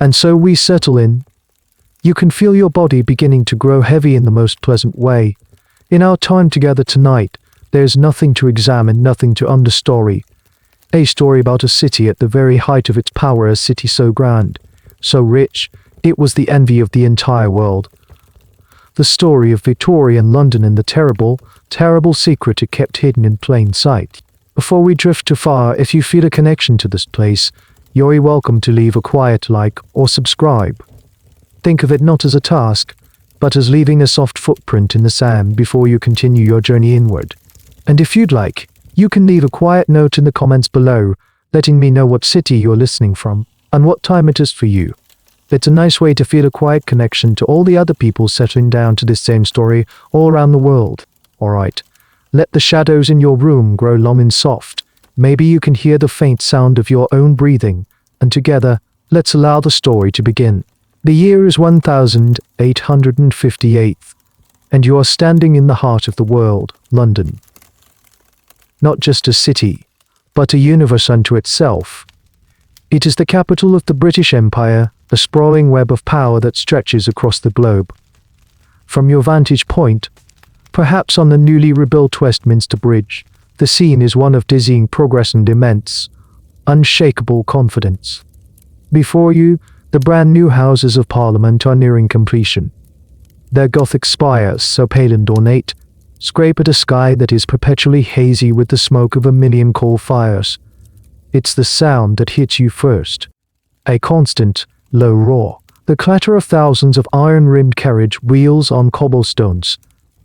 And so we settle in. You can feel your body beginning to grow heavy in the most pleasant way. In our time together tonight, there's nothing to examine, nothing to understory. A story about a city at the very height of its power, a city so grand, so rich, it was the envy of the entire world. The story of Victorian London and the terrible, terrible secret it kept hidden in plain sight. Before we drift too far, if you feel a connection to this place, you're welcome to leave a quiet like or subscribe. Think of it not as a task, but as leaving a soft footprint in the sand before you continue your journey inward. And if you'd like, you can leave a quiet note in the comments below, letting me know what city you're listening from and what time it is for you. It's a nice way to feel a quiet connection to all the other people settling down to this same story all around the world. Alright, let the shadows in your room grow long and soft. Maybe you can hear the faint sound of your own breathing, and together, let's allow the story to begin. The year is 1858, and you are standing in the heart of the world, London. Not just a city, but a universe unto itself. It is the capital of the British Empire, a sprawling web of power that stretches across the globe. From your vantage point, perhaps on the newly rebuilt Westminster Bridge, the scene is one of dizzying progress and immense, unshakable confidence. Before you, the brand new Houses of Parliament are nearing completion. Their Gothic spires, so pale and ornate, scrape at a sky that is perpetually hazy with the smoke of a million coal fires. It's the sound that hits you first. A constant, low roar. The clatter of thousands of iron-rimmed carriage wheels on cobblestones.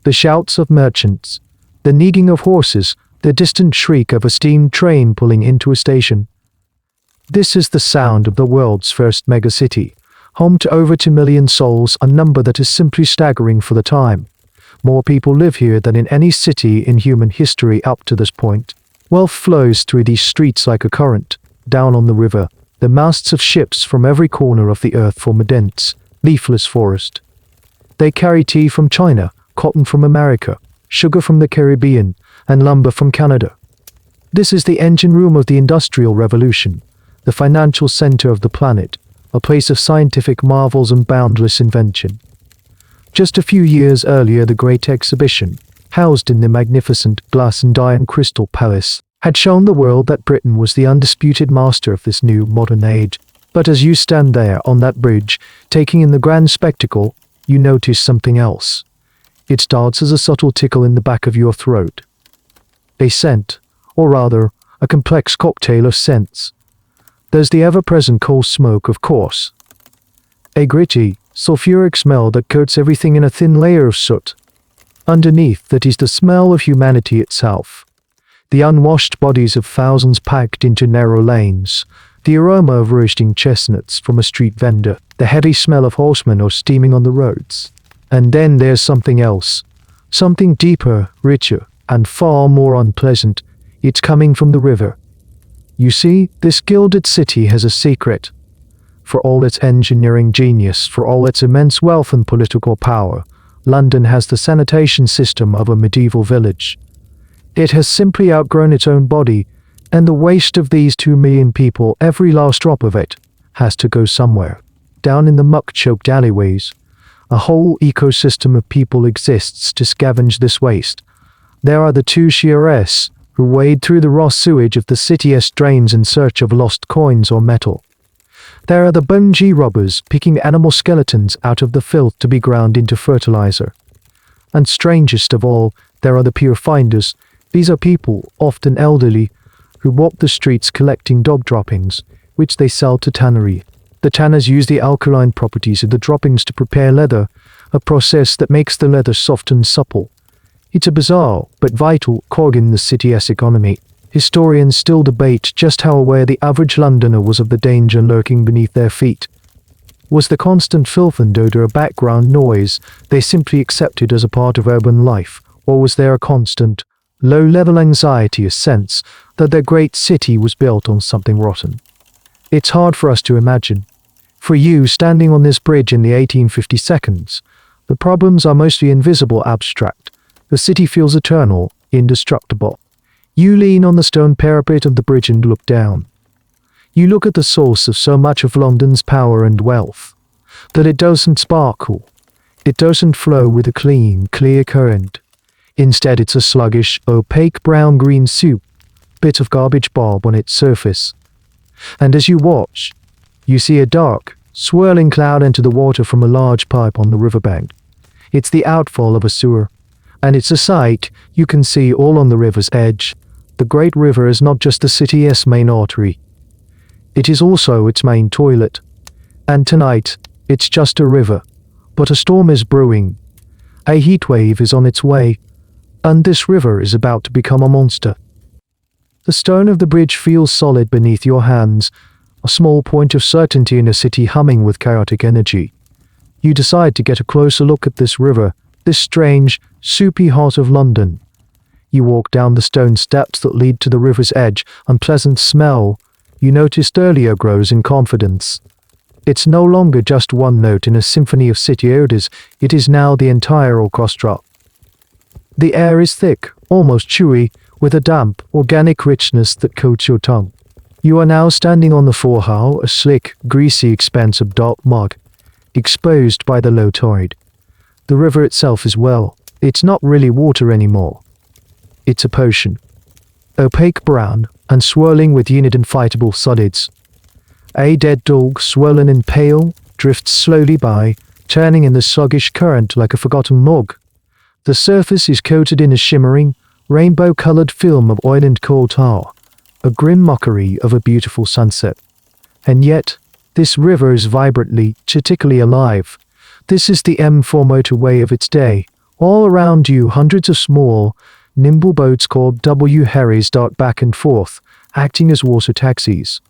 The shouts of merchants. The neiging of horses. The distant shriek of a steam train pulling into a station. This is the sound of the world's first megacity, home to over 2 million souls, a number that is simply staggering for the time. More people live here than in any city in human history up to this point. Wealth flows through these streets like a current. Down on the river, the masts of ships from every corner of the earth form a dense, leafless forest. They carry tea from China, cotton from America, sugar from the Caribbean, and lumber from Canada. This is the engine room of the Industrial Revolution, the financial center of the planet, a place of scientific marvels and boundless invention. Just a few years earlier, the Great Exhibition, housed in the magnificent glass and iron crystal palace, had shown the world that Britain was the undisputed master of this new modern age. But as you stand there on that bridge, taking in the grand spectacle, you notice something else. It starts as a subtle tickle in the back of your throat. A scent, or rather, a complex cocktail of scents. There's the ever-present coal smoke, of course. A gritty, sulfuric smell that coats everything in a thin layer of soot. Underneath that is the smell of humanity itself. The unwashed bodies of thousands packed into narrow lanes. The aroma of roasting chestnuts from a street vendor. The heavy smell of horsemen or steaming on the roads. And then there's something else. Something deeper, richer, and far more unpleasant. It's coming from the river. You see, this gilded city has a secret. For all its engineering genius, for all its immense wealth and political power, London has the sanitation system of a medieval village. It has simply outgrown its own body, and the waste of these 2 million people, every last drop of it, has to go somewhere. Down in the muck-choked alleyways, a whole ecosystem of people exists to scavenge this waste. There are the 2 shearers, who wade through the raw sewage of the city's drains in search of lost coins or metal. There are the bungee robbers picking animal skeletons out of the filth to be ground into fertilizer. And strangest of all, there are the pier finders. These are people, often elderly, who walk the streets collecting dog droppings, which they sell to tannery. The tanners use the alkaline properties of the droppings to prepare leather, a process that makes the leather soft and supple. It's a bizarre, but vital, cog in the city's economy. Historians still debate just how aware the average Londoner was of the danger lurking beneath their feet. Was the constant filth and odor a background noise they simply accepted as a part of urban life, or was there a constant, low-level anxiety, a sense that their great city was built on something rotten? It's hard for us to imagine. For you, standing on this bridge in the 1852, the problems are mostly invisible, abstract. The city feels eternal, indestructible. You lean on the stone parapet of the bridge and look down. You look at the source of so much of London's power and wealth, that it doesn't sparkle. It doesn't flow with a clean, clear current. Instead, it's a sluggish, opaque brown-green soup, bit of garbage bob on its surface. And as you watch, you see a dark, swirling cloud enter the water from a large pipe on the riverbank. It's the outfall of a sewer, and it's a sight you can see all on the river's edge. The great river is not just the city's main artery. It is also its main toilet. And tonight, it's just a river, but a storm is brewing. A heat wave is on its way, and this river is about to become a monster. The stone of the bridge feels solid beneath your hands, a small point of certainty in a city humming with chaotic energy. You decide to get a closer look at this river, this strange, soupy heart of London. You walk down the stone steps that lead to the river's edge. Unpleasant smell you noticed earlier grows in confidence. It's no longer just one note in a symphony of city odors, it is now the entire orchestra. The air is thick, almost chewy, with a damp, organic richness that coats your tongue. You are now standing on the forehow, a slick, greasy expanse of dark mud, exposed by the low tide. The river itself is well. It's not really water anymore. It's a potion. Opaque brown, and swirling with unidentifiable solids. A dead dog, swollen and pale, drifts slowly by, turning in the sluggish current like a forgotten log. The surface is coated in a shimmering, rainbow-colored film of oil and coal tar, a grim mockery of a beautiful sunset. And yet, this river is vibrantly, chitically alive. This is the M4 motorway of its day. All around you, hundreds of small, nimble boats called W-Harries dart back and forth, acting as water taxis.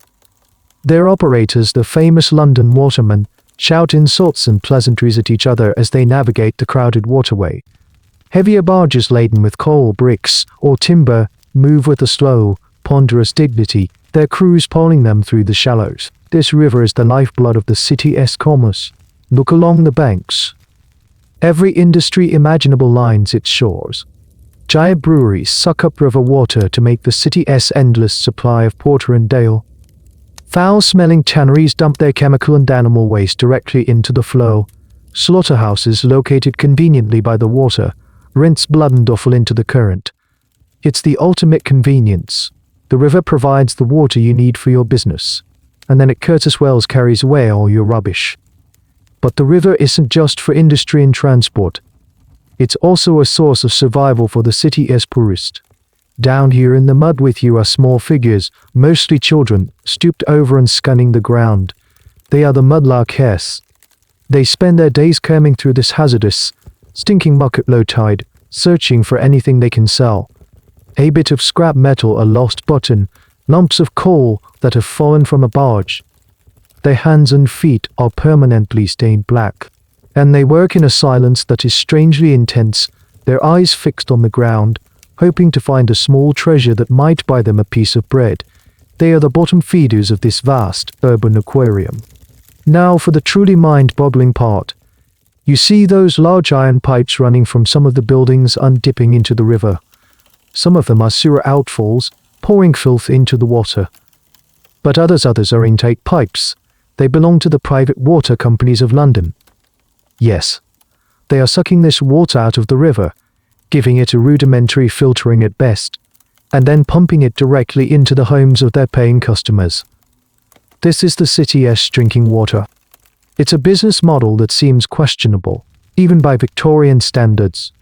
Their operators, the famous London watermen, shout insults and pleasantries at each other as they navigate the crowded waterway. Heavier barges laden with coal, bricks, or timber move with a slow, ponderous dignity, their crews pulling them through the shallows. This river is the lifeblood of the city's commerce. Look along the banks. Every industry imaginable lines its shores. Giant breweries suck up river water to make the city's endless supply of porter and ale. Foul-smelling tanneries dump their chemical and animal waste directly into the flow. Slaughterhouses located conveniently by the water rinse blood and offal into the current. It's the ultimate convenience. The river provides the water you need for your business, and then at Curtis Wells carries away all your rubbish. But the river isn't just for industry and transport. It's also a source of survival for the city's poorest. Down here in the mud with you are small figures, mostly children, stooped over and scanning the ground. They are the mudlarks. They spend their days combing through this hazardous, stinking muck at low tide, searching for anything they can sell. A bit of scrap metal, a lost button, lumps of coal that have fallen from a barge. Their hands and feet are permanently stained black, and they work in a silence that is strangely intense, their eyes fixed on the ground, hoping to find a small treasure that might buy them a piece of bread. They are the bottom feeders of this vast, urban aquarium. Now for the truly mind-boggling part. You see those large iron pipes running from some of the buildings and dipping into the river. Some of them are sewer outfalls, pouring filth into the water. But others are intake pipes. They belong to the private water companies of London. Yes, they are sucking this water out of the river, giving it a rudimentary filtering at best, and then pumping it directly into the homes of their paying customers. This is the city's drinking water. It's a business model that seems questionable, even by Victorian standards.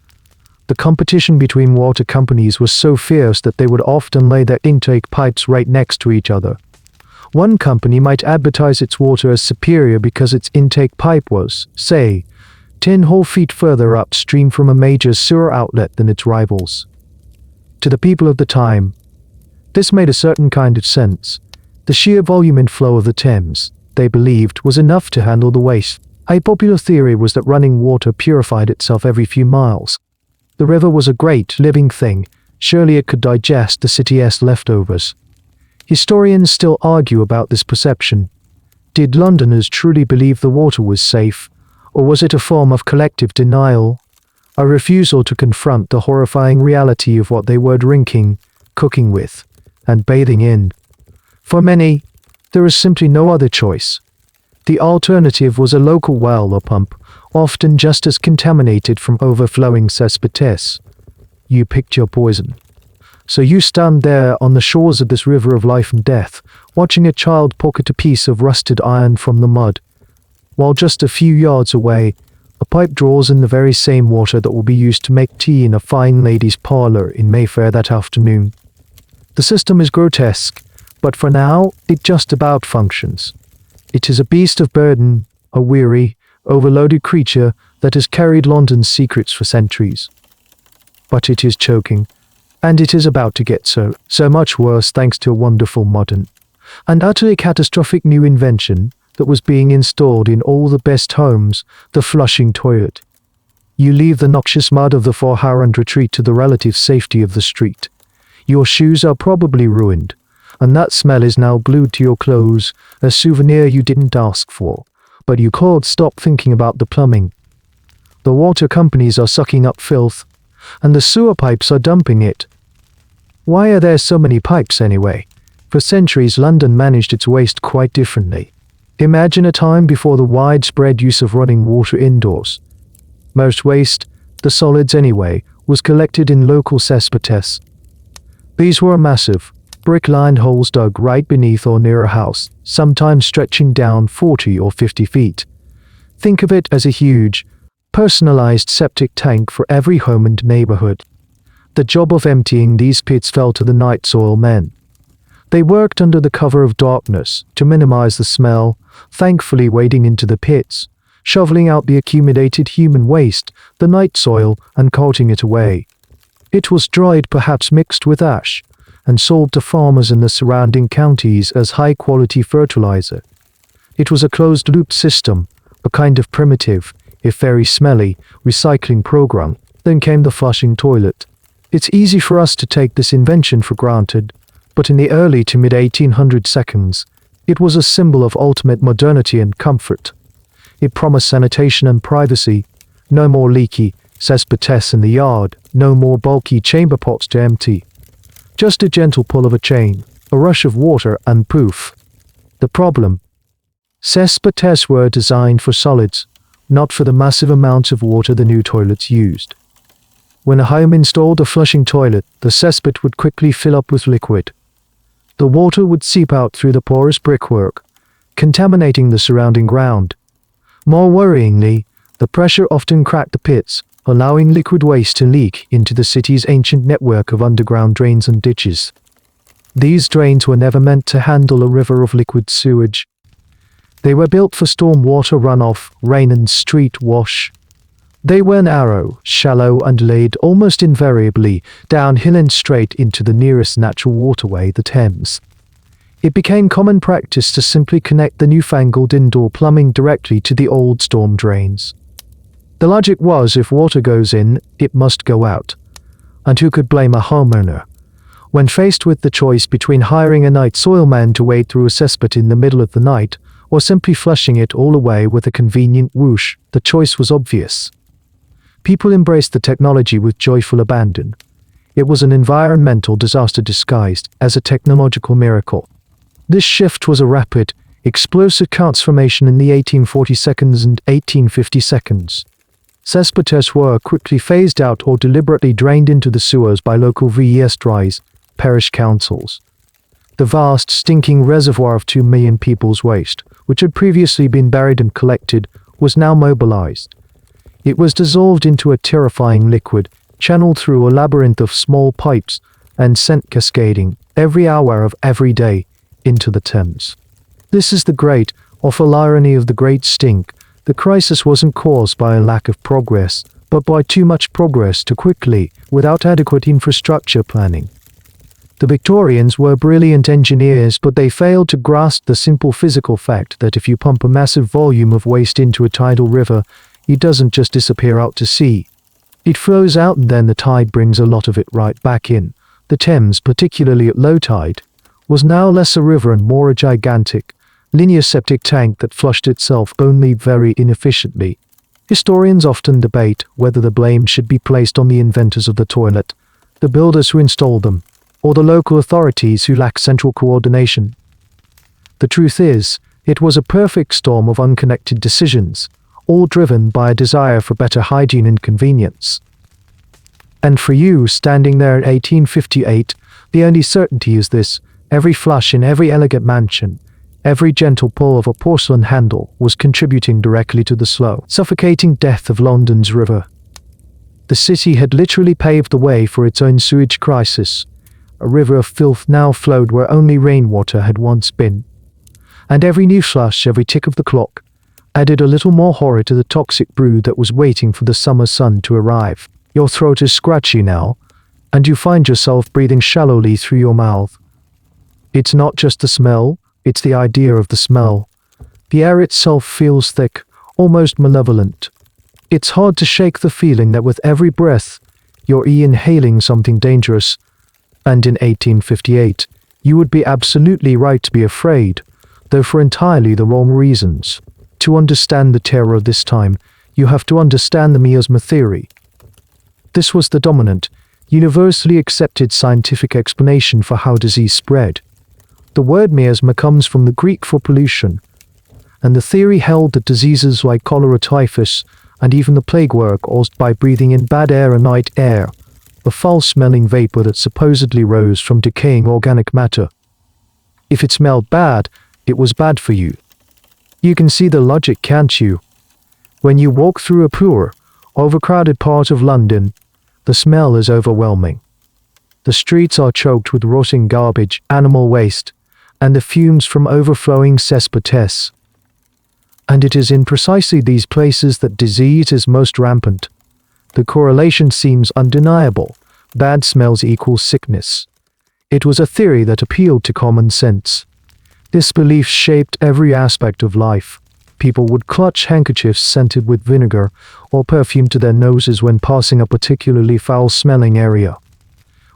The competition between water companies was so fierce that they would often lay their intake pipes right next to each other. One company might advertise its water as superior because its intake pipe was, say, 10 whole feet further upstream from a major sewer outlet than its rivals. To the people of the time, this made a certain kind of sense. The sheer volume and flow of the Thames, they believed, was enough to handle the waste. A popular theory was that running water purified itself every few miles. The river was a great, living thing. Surely it could digest the city's leftovers. Historians still argue about this perception. Did Londoners truly believe the water was safe, or was it a form of collective denial? A refusal to confront the horrifying reality of what they were drinking, cooking with, and bathing in. For many, There is simply no other choice. The alternative was a local well or pump, often just as contaminated from overflowing cesspit. You picked your poison. So you stand there on the shores of this river of life and death, watching a child pocket a piece of rusted iron from the mud, while just a few yards away, a pipe draws in the very same water that will be used to make tea in a fine lady's parlour in Mayfair that afternoon. The system is grotesque, but for now, it just about functions. It is a beast of burden, a weary, overloaded creature that has carried London's secrets for centuries. But it is choking, and it is about to get so much worse thanks to a wonderful modern and utterly catastrophic new invention that was being installed in all the best homes, the flushing toilet. You leave the noxious mud of the 4-hour and retreat to the relative safety of the street. Your shoes are probably ruined, and that smell is now glued to your clothes, a souvenir you didn't ask for, but you can't stop thinking about the plumbing. The water companies are sucking up filth, and the sewer pipes are dumping it. Why are there so many pipes anyway? For centuries, London managed its waste quite differently. Imagine a time before the widespread use of running water indoors. Most waste, the solids anyway, was collected in local cesspits. These were massive, brick-lined holes dug right beneath or near a house, sometimes stretching down 40 or 50 feet. Think of it as a huge, personalized septic tank for every home and neighborhood. The job of emptying these pits fell to the night soil men. They worked under the cover of darkness to minimize the smell, thankfully wading into the pits, shoveling out the accumulated human waste, the night soil, and carting it away. It was dried, perhaps mixed with ash, and sold to farmers in the surrounding counties as high-quality fertilizer. It was a closed-loop system, a kind of primitive, if very smelly, recycling program. Then came the flushing toilet. It's easy for us to take this invention for granted, but in the early to mid-1800 seconds, it was a symbol of ultimate modernity and comfort. It promised sanitation and privacy, no more leaky cesspits in the yard, no more bulky chamber pots to empty. Just a gentle pull of a chain, a rush of water, and poof. The problem? Cesspits were designed for solids, not for the massive amounts of water the new toilets used. When a home installed a flushing toilet, the cesspit would quickly fill up with liquid. The water would seep out through the porous brickwork, contaminating the surrounding ground. More worryingly, the pressure often cracked the pits, allowing liquid waste to leak into the city's ancient network of underground drains and ditches. These drains were never meant to handle a river of liquid sewage. They were built for storm water runoff, rain and street wash. They were narrow, shallow, and laid almost invariably downhill and straight into the nearest natural waterway, the Thames. It became common practice to simply connect the newfangled indoor plumbing directly to the old storm drains. The logic was, if water goes in, it must go out. And who could blame a homeowner? When faced with the choice between hiring a night soilman to wade through a cesspit in the middle of the night, or simply flushing it all away with a convenient whoosh, the choice was obvious. People embraced the technology with joyful abandon. It was an environmental disaster disguised as a technological miracle. This shift was a rapid, explosive transformation in the 1840 seconds and 1850 seconds. Cesspits were quickly phased out or deliberately drained into the sewers by local VSDRIs, parish councils. The vast, stinking reservoir of 2 million people's waste, which had previously been buried and collected, was now mobilized. It was dissolved into a terrifying liquid, channeled through a labyrinth of small pipes, and sent cascading, every hour of every day, into the Thames. This is the great, awful irony of the Great Stink. The crisis wasn't caused by a lack of progress, but by too much progress too quickly, without adequate infrastructure planning. The Victorians were brilliant engineers, but they failed to grasp the simple physical fact that if you pump a massive volume of waste into a tidal river, it doesn't just disappear out to sea. It flows out and then the tide brings a lot of it right back in. The Thames, particularly at low tide, was now less a river and more a gigantic, linear septic tank that flushed itself only very inefficiently. Historians often debate whether the blame should be placed on the inventors of the toilet, the builders who installed them, or the local authorities who lack central coordination. The truth is, it was a perfect storm of unconnected decisions, all driven by a desire for better hygiene and convenience. And for you, standing there in 1858, the only certainty is this: every flush in every elegant mansion, every gentle pull of a porcelain handle was contributing directly to the slow, suffocating death of London's river. The city had literally paved the way for its own sewage crisis. A river of filth now flowed where only rainwater had once been. And every new flush, every tick of the clock, added a little more horror to the toxic brew that was waiting for the summer sun to arrive. Your throat is scratchy now, and you find yourself breathing shallowly through your mouth. It's not just the smell, it's the idea of the smell. The air itself feels thick, almost malevolent. It's hard to shake the feeling that with every breath, you're inhaling something dangerous. And in 1858, you would be absolutely right to be afraid, though for entirely the wrong reasons. To understand the terror of this time, you have to understand the miasma theory. This was the dominant, universally accepted scientific explanation for how disease spread. The word miasma comes from the Greek for pollution, and the theory held that diseases like cholera, typhus, and even the plague were caused by breathing in bad air or night air, a foul-smelling vapor that supposedly rose from decaying organic matter. If it smelled bad, it was bad for you. You can see the logic, can't you? When you walk through a poor, overcrowded part of London, the smell is overwhelming. The streets are choked with rotting garbage, animal waste, and the fumes from overflowing cesspits. And it is in precisely these places that disease is most rampant. The correlation seems undeniable. Bad smells equals sickness. It was a theory that appealed to common sense. This belief shaped every aspect of life. People would clutch handkerchiefs scented with vinegar or perfume to their noses when passing a particularly foul-smelling area.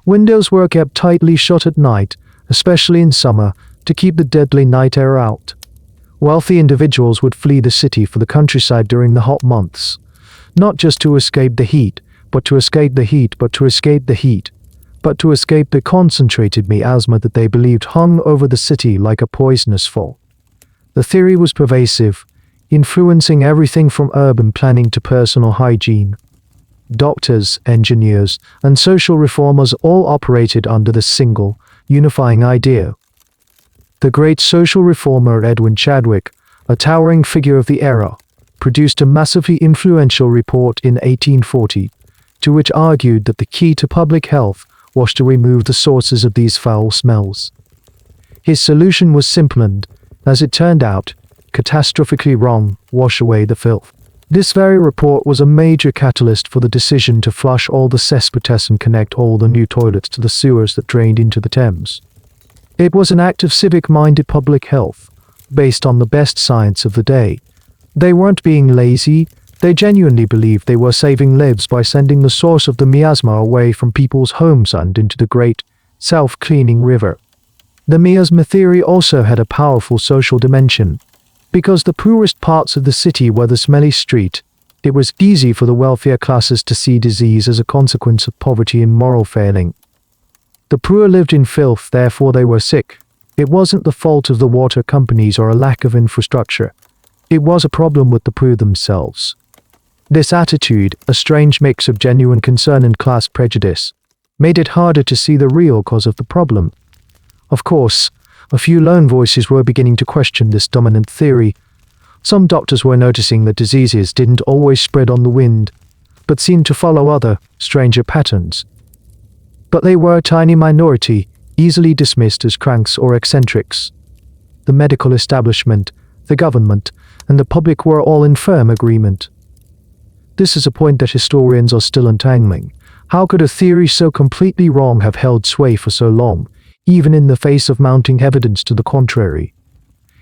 Windows were kept tightly shut at night, especially in summer, to keep the deadly night air out. Wealthy individuals would flee the city for the countryside during the hot months, not just to escape the heat, but to escape the concentrated miasma that they believed hung over the city like a poisonous fog. The theory was pervasive, influencing everything from urban planning to personal hygiene. Doctors, engineers, and social reformers all operated under this single, unifying idea. The great social reformer Edwin Chadwick, a towering figure of the era, produced a massively influential report in 1840, to which argued that the key to public health was to remove the sources of these foul smells. His solution was simple and, as it turned out, catastrophically wrong: wash away the filth. This very report was a major catalyst for the decision to flush all the cesspits and connect all the new toilets to the sewers that drained into the Thames. It was an act of civic-minded public health, based on the best science of the day. They weren't being lazy, they genuinely believed they were saving lives by sending the source of the miasma away from people's homes and into the great, self-cleaning river. The miasma theory also had a powerful social dimension. Because the poorest parts of the city were the smelly street, it was easy for the wealthier classes to see disease as a consequence of poverty and moral failing. The poor lived in filth, therefore they were sick. It wasn't the fault of the water companies or a lack of infrastructure. It was a problem with the poor themselves. This attitude, a strange mix of genuine concern and class prejudice, made it harder to see the real cause of the problem. Of course, a few lone voices were beginning to question this dominant theory. Some doctors were noticing that diseases didn't always spread on the wind, but seemed to follow other, stranger patterns. But they were a tiny minority, easily dismissed as cranks or eccentrics. The medical establishment, the government, and the public were all in firm agreement. This is a point that historians are still untangling. How could a theory so completely wrong have held sway for so long, even in the face of mounting evidence to the contrary?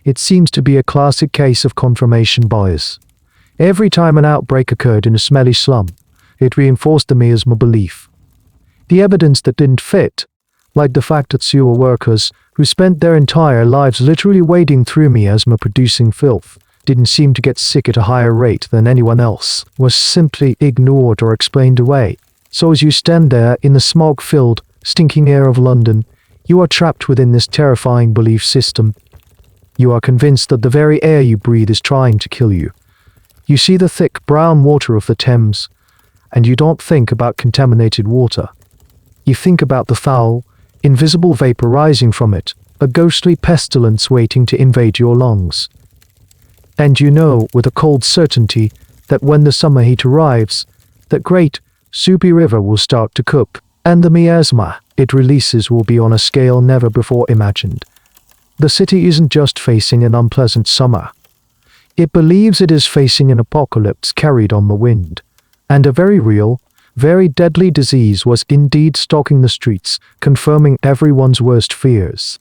It seems to be a classic case of confirmation bias. Every time an outbreak occurred in a smelly slum, it reinforced the miasma belief. The evidence that didn't fit, like the fact that sewer workers, who spent their entire lives literally wading through miasma-producing filth, didn't seem to get sick at a higher rate than anyone else, was simply ignored or explained away. So as you stand there in the smog-filled, stinking air of London, you are trapped within this terrifying belief system. You are convinced that the very air you breathe is trying to kill you. You see the thick brown water of the Thames, and you don't think about contaminated water. You think about the foul, invisible vapor rising from it, a ghostly pestilence waiting to invade your lungs. And you know with a cold certainty that when the summer heat arrives, that great, soupy river will start to cook, and the miasma it releases will be on a scale never before imagined. The city isn't just facing an unpleasant summer. It believes it is facing an apocalypse carried on the wind, and a very real, very deadly disease was indeed stalking the streets, confirming everyone's worst fears.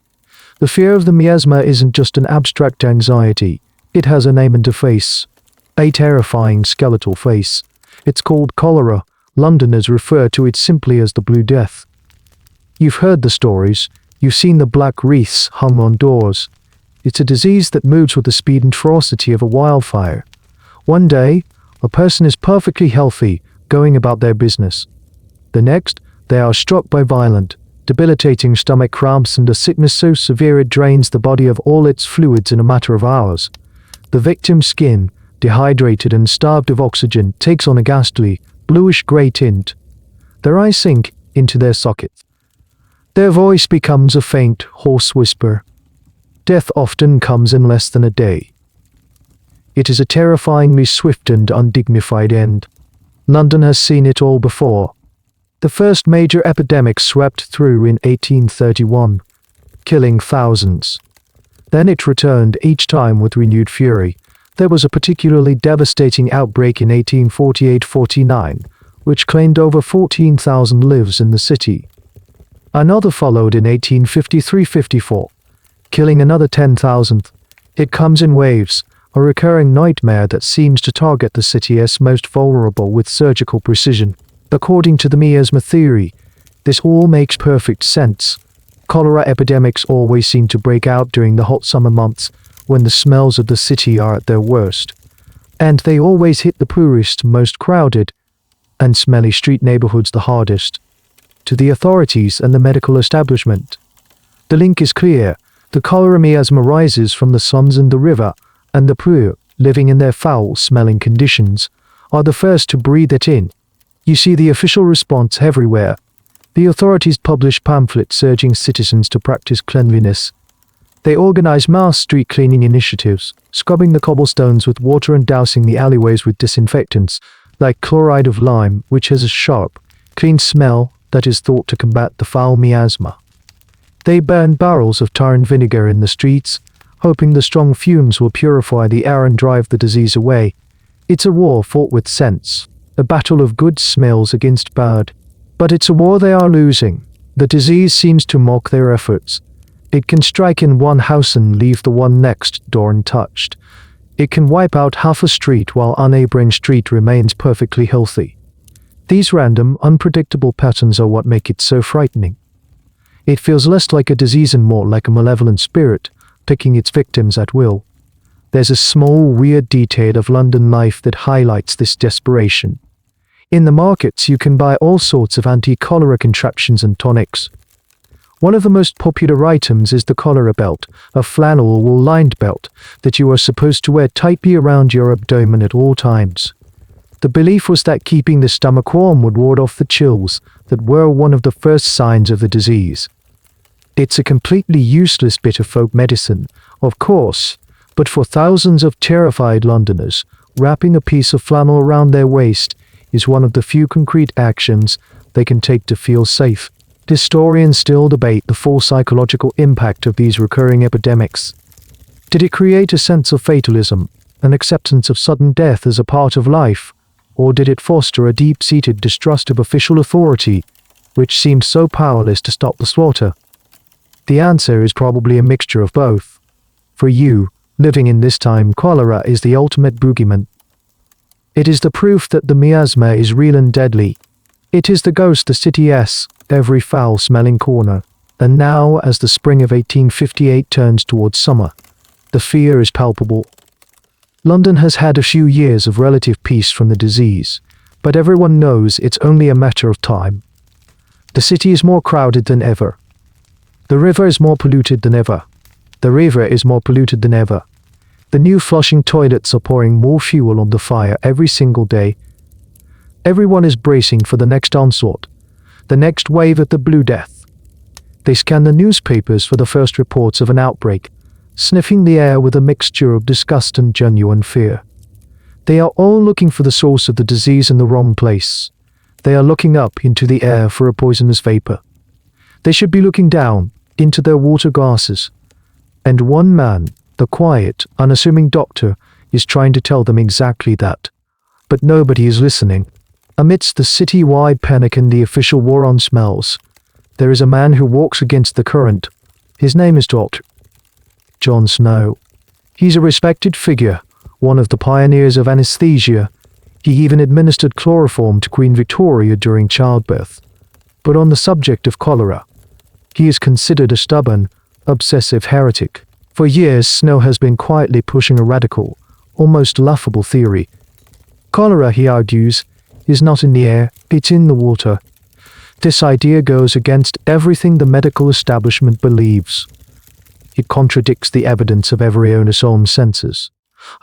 The fear of the miasma isn't just an abstract anxiety, it has a name and a face. A terrifying skeletal face. It's called cholera. Londoners refer to it simply as the Blue Death. You've heard the stories, you've seen the black wreaths hung on doors. It's a disease that moves with the speed and ferocity of a wildfire. One day, a person is perfectly healthy, going about their business. The next, they are struck by violent, debilitating stomach cramps and a sickness so severe it drains the body of all its fluids in a matter of hours. The victim's skin, dehydrated and starved of oxygen, takes on a ghastly, bluish-grey tint. Their eyes sink into their sockets. Their voice becomes a faint, hoarse whisper. Death often comes in less than a day. It is a terrifyingly swift and undignified end. London has seen it all before. The first major epidemic swept through in 1831, killing thousands. Then it returned, each time with renewed fury. There was a particularly devastating outbreak in 1848-49, which claimed over 14,000 lives in the city. Another followed in 1853-54, killing another 10,000. It comes in waves, a recurring nightmare that seems to target the city's most vulnerable with surgical precision. According to the miasma theory, this all makes perfect sense. Cholera epidemics always seem to break out during the hot summer months, when the smells of the city are at their worst. And they always hit the poorest, most crowded, and smelly street neighborhoods the hardest. To the authorities and the medical establishment, the link is clear. The cholera miasma rises from the slums and the river, and the poor, living in their foul-smelling conditions, are the first to breathe it in. You see the official response everywhere. The authorities publish pamphlets urging citizens to practice cleanliness. They organize mass street cleaning initiatives, scrubbing the cobblestones with water and dousing the alleyways with disinfectants, like chloride of lime, which has a sharp, clean smell that is thought to combat the foul miasma. They burn barrels of tar and vinegar in the streets, hoping the strong fumes will purify the air and drive the disease away. It's a war fought with sense, a battle of good smells against bad. But it's a war they are losing. The disease seems to mock their efforts. It can strike in one house and leave the one next door untouched. It can wipe out half a street while a neighboring street remains perfectly healthy. These random, unpredictable patterns are what make it so frightening. It feels less like a disease and more like a malevolent spirit, picking its victims at will. There's a small, weird detail of London life that highlights this desperation. In the markets, you can buy all sorts of anti-cholera contraptions and tonics. One of the most popular items is the cholera belt, a flannel or wool-lined belt that you are supposed to wear tightly around your abdomen at all times. The belief was that keeping the stomach warm would ward off the chills that were one of the first signs of the disease. It's a completely useless bit of folk medicine, of course, but for thousands of terrified Londoners, wrapping a piece of flannel around their waist is one of the few concrete actions they can take to feel safe. Historians still debate the full psychological impact of these recurring epidemics. Did it create a sense of fatalism, an acceptance of sudden death as a part of life, or did it foster a deep-seated distrust of official authority, which seemed so powerless to stop the slaughter? The answer is probably a mixture of both. For you, living in this time, cholera is the ultimate boogeyman. It is the proof that the miasma is real and deadly. It is the ghost the city's every foul-smelling corner. And now, as the spring of 1858 turns towards summer, the fear is palpable. London has had a few years of relative peace from the disease, but everyone knows it's only a matter of time. The city is more crowded than ever. The river is more polluted than ever. The river is more polluted than ever. The new flushing toilets are pouring more fuel on the fire every single day. Everyone is bracing for the next onslaught, the next wave of the Blue Death. They scan the newspapers for the first reports of an outbreak, sniffing the air with a mixture of disgust and genuine fear. They are all looking for the source of the disease in the wrong place. They are looking up into the air for a poisonous vapor. They should be looking down into their water glasses. And one man, the quiet, unassuming doctor, is trying to tell them exactly that. But nobody is listening. Amidst the city-wide panic and the official war on smells, there is a man who walks against the current. His name is Dr. John Snow. He's a respected figure, one of the pioneers of anesthesia. He even administered chloroform to Queen Victoria during childbirth. But on the subject of cholera, he is considered a stubborn, obsessive heretic. For years, Snow has been quietly pushing a radical, almost laughable theory. Cholera, he argues, is not in the air, it's in the water. This idea goes against everything the medical establishment believes. It contradicts the evidence of every owner's own senses.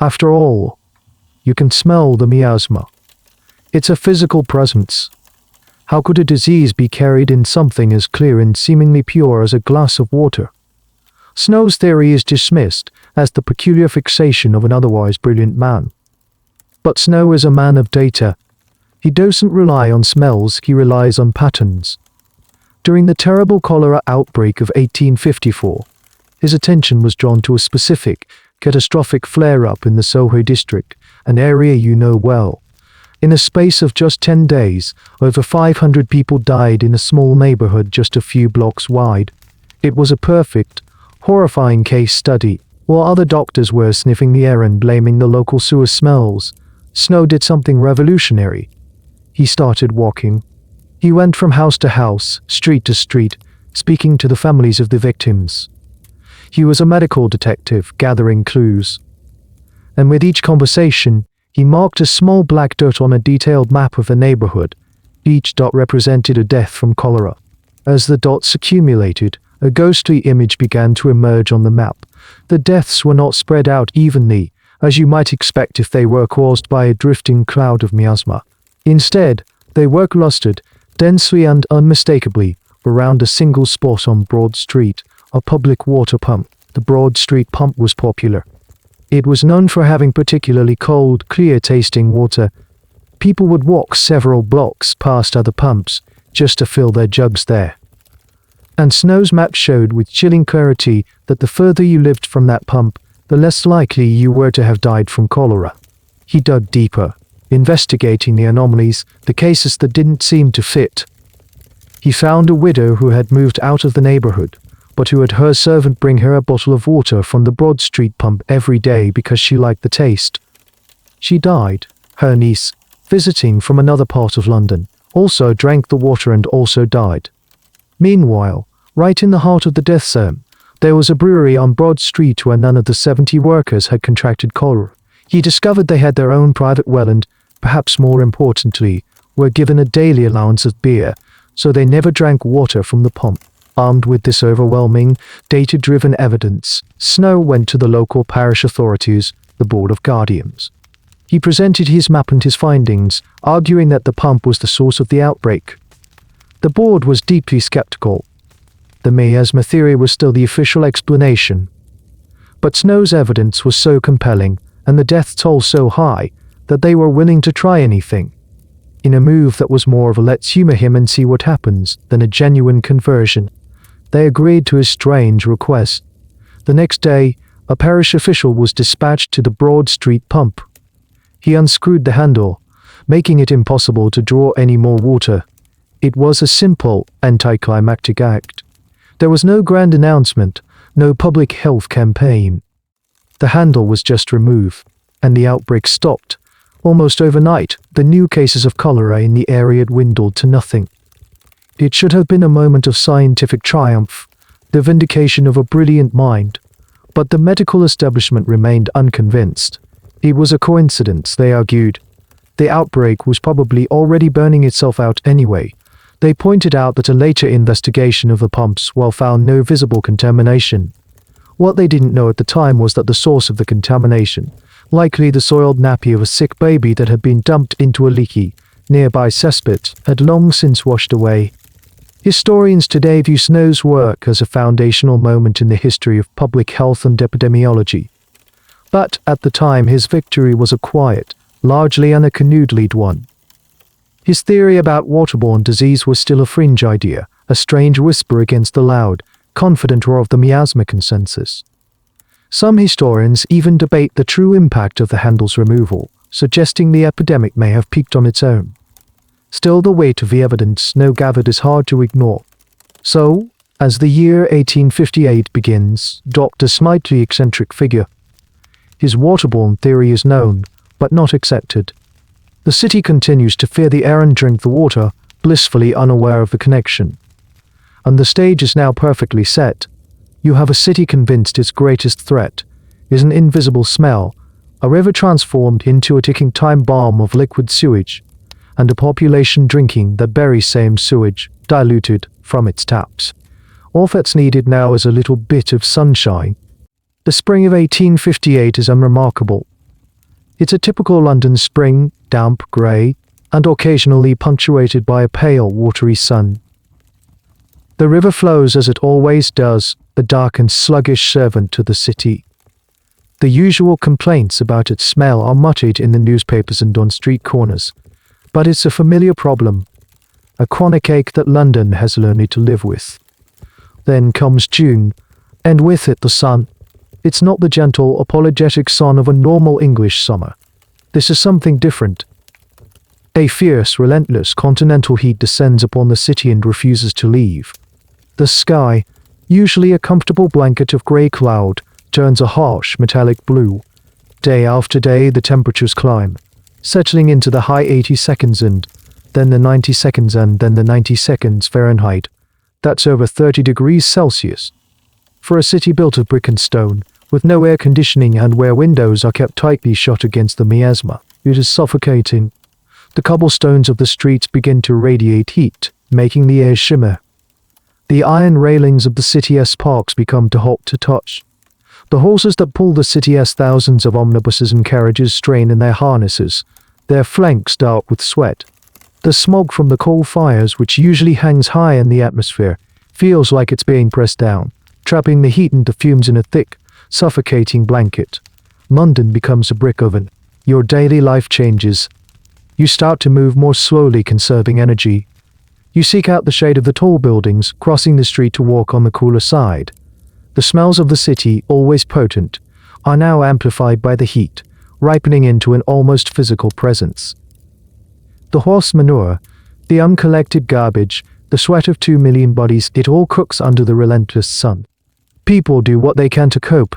After all, you can smell the miasma. It's a physical presence. How could a disease be carried in something as clear and seemingly pure as a glass of water? Snow's theory is dismissed as the peculiar fixation of an otherwise brilliant man. But Snow is a man of data. He doesn't rely on smells, he relies on patterns. During the terrible cholera outbreak of 1854, his attention was drawn to a specific, catastrophic flare-up in the Soho district, an area you know well. In a space of just 10 days, over 500 people died in a small neighborhood just a few blocks wide. It was a perfect, horrifying case study. While other doctors were sniffing the air and blaming the local sewer smells, Snow did something revolutionary. He started walking. He went from house to house, street to street, speaking to the families of the victims. He was a medical detective, gathering clues. And with each conversation, he marked a small black dot on a detailed map of the neighborhood. Each dot represented a death from cholera. As the dots accumulated, a ghostly image began to emerge on the map. The deaths were not spread out evenly, as you might expect if they were caused by a drifting cloud of miasma. Instead, they were clustered, densely and unmistakably, around a single spot on Broad Street, a public water pump. The Broad Street pump was popular. It was known for having particularly cold, clear-tasting water. People would walk several blocks past other pumps just to fill their jugs there. And Snow's map showed with chilling clarity that the further you lived from that pump, the less likely you were to have died from cholera. He dug deeper, investigating the anomalies, the cases that didn't seem to fit. He found a widow who had moved out of the neighborhood, but who had her servant bring her a bottle of water from the Broad Street pump every day because she liked the taste. She died. Her niece, visiting from another part of London, also drank the water and also died. Meanwhile, right in the heart of the death zone, there was a brewery on Broad Street where none of the 70 workers had contracted cholera. He discovered they had their own private well and, perhaps more importantly, were given a daily allowance of beer, so they never drank water from the pump. Armed with this overwhelming, data-driven evidence, Snow went to the local parish authorities, the Board of Guardians. He presented his map and his findings, arguing that the pump was the source of the outbreak. The board was deeply skeptical. The miasma theory was still the official explanation. But Snow's evidence was so compelling, and the death toll so high, that they were willing to try anything. In a move that was more of a let's humor him and see what happens than a genuine conversion, they agreed to his strange request. The next day, a parish official was dispatched to the Broad Street pump. He unscrewed the handle, making it impossible to draw any more water. It was a simple, anticlimactic act. There was no grand announcement, no public health campaign. The handle was just removed, and the outbreak stopped. Almost overnight, the new cases of cholera in the area dwindled to nothing. It should have been a moment of scientific triumph, the vindication of a brilliant mind. But the medical establishment remained unconvinced. It was a coincidence, they argued. The outbreak was probably already burning itself out anyway. They pointed out that a later investigation of the pumps found no visible contamination. What they didn't know at the time was that the source of the contamination, likely the soiled nappy of a sick baby that had been dumped into a leaky, nearby cesspit, had long since washed away. Historians today view Snow's work as a foundational moment in the history of public health and epidemiology. But at the time his victory was a quiet, largely unaccompanied one. His theory about waterborne disease was still a fringe idea, a strange whisper against the loud, confident roar of the miasma consensus. Some historians even debate the true impact of the handle's removal, suggesting the epidemic may have peaked on its own. Still, the weight of the evidence Snow gathered is hard to ignore. So, as the year 1858 begins, Dr. Smythe, the eccentric figure, his waterborne theory is known, but not accepted. The city continues to fear the air and drink the water, blissfully unaware of the connection. And the stage is now perfectly set. You have a city convinced its greatest threat is an invisible smell, a river transformed into a ticking time bomb of liquid sewage, and a population drinking that very same sewage, diluted from its taps. All that's needed now is a little bit of sunshine. The spring of 1858 is unremarkable. It's a typical London spring, damp, grey, and occasionally punctuated by a pale, watery sun. The river flows as it always does, the dark and sluggish servant to the city. The usual complaints about its smell are muttered in the newspapers and on street corners, but it's a familiar problem, a chronic ache that London has learned to live with. Then comes June, and with it the sun. It's not the gentle, apologetic sun of a normal English summer. This is something different. A fierce, relentless continental heat descends upon the city and refuses to leave. The sky, usually a comfortable blanket of grey cloud, turns a harsh, metallic blue. Day after day the temperatures climb, settling into the high 80 seconds and then the 90 seconds and then the 90 seconds Fahrenheit. That's over 30 degrees Celsius. For a city built of brick and stone, with no air conditioning and where windows are kept tightly shut against the miasma, it is suffocating. The cobblestones of the streets begin to radiate heat, making the air shimmer. The iron railings of the city's parks become too hot to touch. The horses that pull the city's thousands of omnibuses and carriages strain in their harnesses, their flanks dark with sweat. The smog from the coal fires, which usually hangs high in the atmosphere, feels like it's being pressed down, trapping the heat and the fumes in a thick, suffocating blanket. London becomes a brick oven. Your daily life changes. You start to move more slowly, conserving energy. You seek out the shade of the tall buildings, crossing the street to walk on the cooler side. The smells of the city, always potent, are now amplified by the heat, ripening into an almost physical presence. The horse manure, the uncollected garbage, the sweat of 2 million bodies, it all cooks under the relentless sun. People do what they can to cope.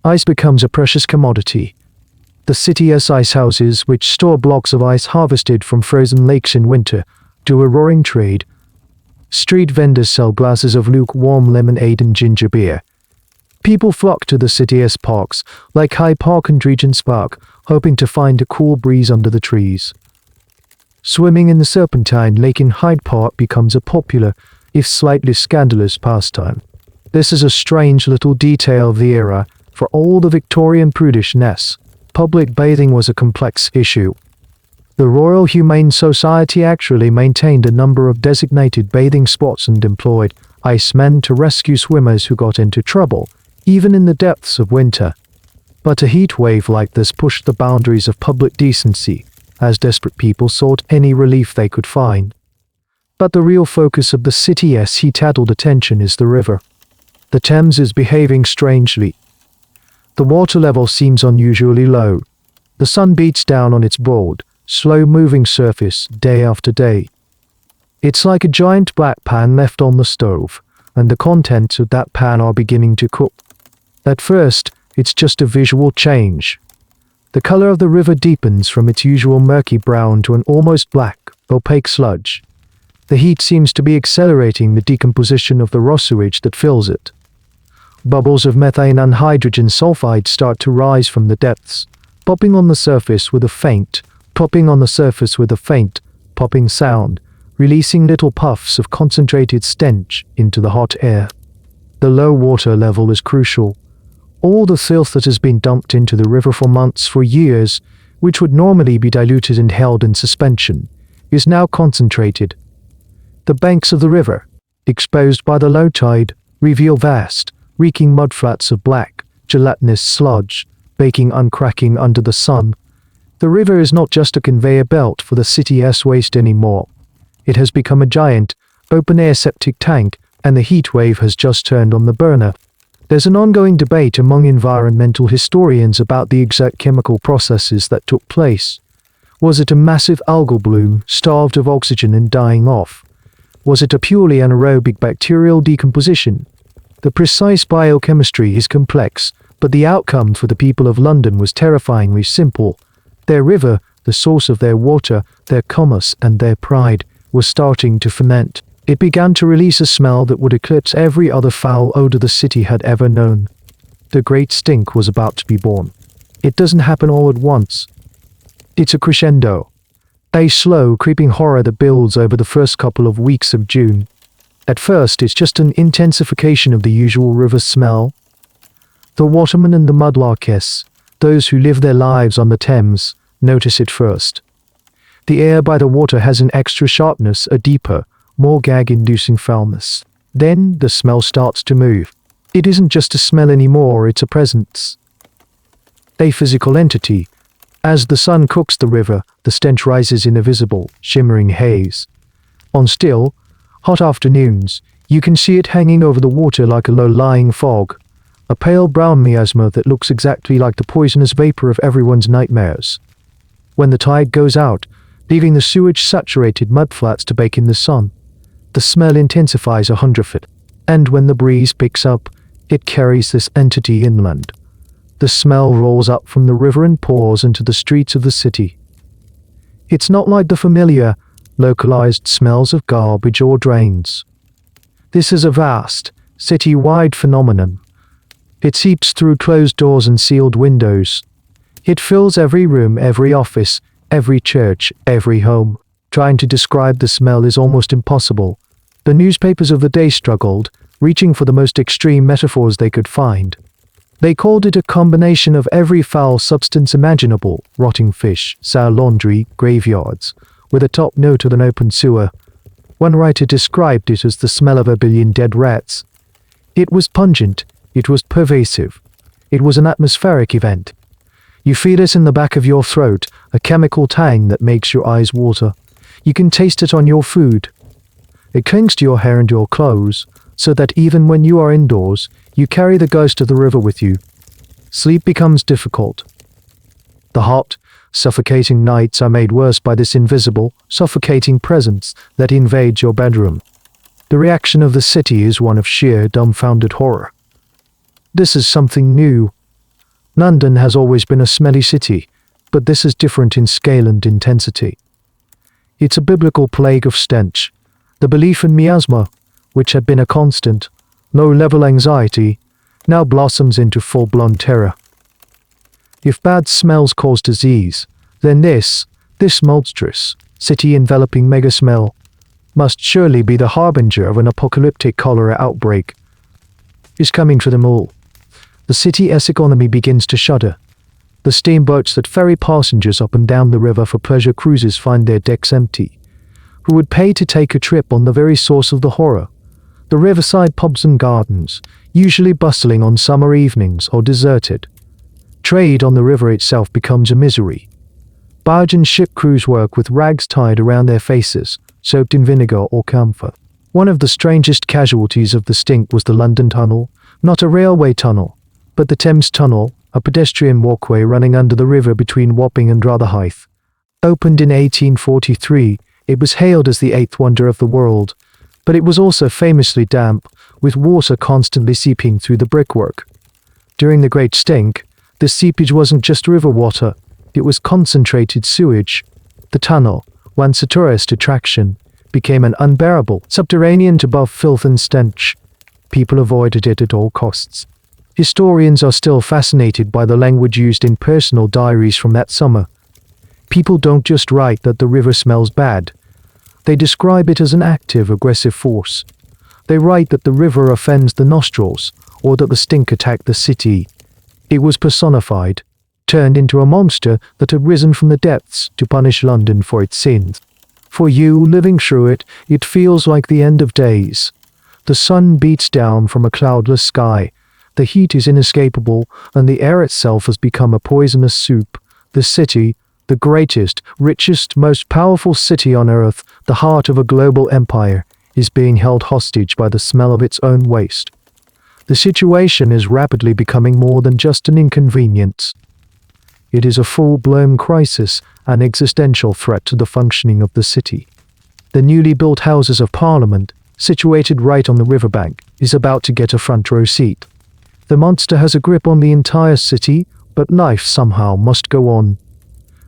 Ice becomes a precious commodity. The city's ice houses, which store blocks of ice harvested from frozen lakes in winter, do a roaring trade. Street vendors sell glasses of lukewarm lemonade and ginger beer. People flock to the city's parks, like Hyde Park and Regent's Park, hoping to find a cool breeze under the trees. Swimming in the Serpentine Lake in Hyde Park becomes a popular, if slightly scandalous, pastime. This is a strange little detail of the era. For all the Victorian prudishness, public bathing was a complex issue. The Royal Humane Society actually maintained a number of designated bathing spots and employed icemen to rescue swimmers who got into trouble, even in the depths of winter. But a heat wave like this pushed the boundaries of public decency, as desperate people sought any relief they could find. But the real focus of the city's heat-addled attention is the river. The Thames is behaving strangely. The water level seems unusually low. The sun beats down on its broad, slow-moving surface day after day. It's like a giant black pan left on the stove, and the contents of that pan are beginning to cook. At first, it's just a visual change. The color of the river deepens from its usual murky brown to an almost black, opaque sludge. The heat seems to be accelerating the decomposition of the raw sewage that fills it. Bubbles of methane and hydrogen sulfide start to rise from the depths, popping on the surface with a faint, popping sound, releasing little puffs of concentrated stench into the hot air. The low water level is crucial. All the filth that has been dumped into the river for months, for years, which would normally be diluted and held in suspension, is now concentrated. The banks of the river, exposed by the low tide, reveal vast, reeking mudflats of black, gelatinous sludge, baking uncracking under the sun. The river is not just a conveyor belt for the city's waste anymore. It has become a giant, open-air septic tank, and the heat wave has just turned on the burner. There's an ongoing debate among environmental historians about the exact chemical processes that took place. Was it a massive algal bloom, starved of oxygen and dying off? Was it a purely anaerobic bacterial decomposition? The precise biochemistry is complex, but the outcome for the people of London was terrifyingly simple. Their river, the source of their water, their commerce, and their pride, was starting to ferment. It began to release a smell that would eclipse every other foul odor the city had ever known. The great stink was about to be born. It doesn't happen all at once. It's a crescendo. A slow, creeping horror that builds over the first couple of weeks of June. At first, it's just an intensification of the usual river smell. The watermen and the mudlarkess, those who live their lives on the Thames, notice it first. The air by the water has an extra sharpness, a deeper, more gag-inducing foulness. Then the smell starts to move. It isn't just a smell anymore, it's a presence. A physical entity. As the sun cooks the river, the stench rises in a visible, shimmering haze. On still, hot afternoons, you can see it hanging over the water like a low-lying fog, a pale brown miasma that looks exactly like the poisonous vapor of everyone's nightmares. When the tide goes out, leaving the sewage-saturated mudflats to bake in the sun, the smell intensifies 100-fold, and when the breeze picks up, it carries this entity inland. The smell rolls up from the river and pours into the streets of the city. It's not like the familiar, localized smells of garbage or drains. This is a vast, city-wide phenomenon. It seeps through closed doors and sealed windows. It fills every room, every office, every church, every home. Trying to describe the smell is almost impossible. The newspapers of the day struggled, reaching for the most extreme metaphors they could find. They called it a combination of every foul substance imaginable: rotting fish, sour laundry, graveyards, with a top note of an open sewer. One writer described it as the smell of a billion dead rats. It was pungent, it was pervasive, it was an atmospheric event. You feel it in the back of your throat, a chemical tang that makes your eyes water. You can taste it on your food. It clings to your hair and your clothes, so that even when you are indoors, you carry the ghost of the river with you. Sleep becomes difficult. The hot, suffocating nights are made worse by this invisible, suffocating presence that invades your bedroom. The reaction of the city is one of sheer, dumbfounded horror. This is something new. London has always been a smelly city, but this is different in scale and intensity. It's a biblical plague of stench. The belief in miasma, which had been a constant, low-level anxiety, now blossoms into full-blown terror. If bad smells cause disease, then this monstrous, city-enveloping mega-smell must surely be the harbinger of an apocalyptic cholera outbreak. Is coming for them all. The city's economy begins to shudder. The steamboats that ferry passengers up and down the river for pleasure cruises find their decks empty. Who would pay to take a trip on the very source of the horror? The riverside pubs and gardens, usually bustling on summer evenings, are deserted. Trade on the river itself becomes a misery. Barge and ship crews work with rags tied around their faces, soaked in vinegar or camphor. One of the strangest casualties of the stink was the London Tunnel, not a railway tunnel, but the Thames Tunnel, a pedestrian walkway running under the river between Wapping and Rotherhithe. Opened in 1843, it was hailed as the eighth wonder of the world, but it was also famously damp, with water constantly seeping through the brickwork. During the Great Stink, the seepage wasn't just river water, it was concentrated sewage. The tunnel, once a tourist attraction, became an unbearable, subterranean tub of filth and stench. People avoided it at all costs. Historians are still fascinated by the language used in personal diaries from that summer. People don't just write that the river smells bad. They describe it as an active, aggressive force. They write that the river offends the nostrils, or that the stink attacked the city. It was personified, turned into a monster that had risen from the depths to punish London for its sins. For you, living through it, it feels like the end of days. The sun beats down from a cloudless sky. The heat is inescapable, and the air itself has become a poisonous soup. The city, the greatest, richest, most powerful city on earth, the heart of a global empire, is being held hostage by the smell of its own waste. The situation is rapidly becoming more than just an inconvenience. It is a full-blown crisis, an existential threat to the functioning of the city. The newly built Houses of Parliament, situated right on the riverbank, is about to get a front row seat. The monster has a grip on the entire city, but life somehow must go on.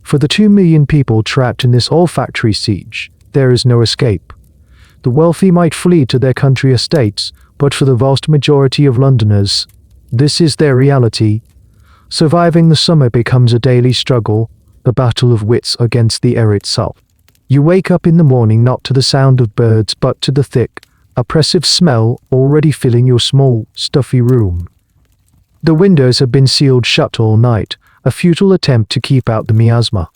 For the 2 million people trapped in this olfactory siege, there is no escape. The wealthy might flee to their country estates, but for the vast majority of Londoners, this is their reality. Surviving the summer becomes a daily struggle, a battle of wits against the air itself. You wake up in the morning not to the sound of birds but to the thick, oppressive smell already filling your small, stuffy room. The windows have been sealed shut all night, a futile attempt to keep out the miasma.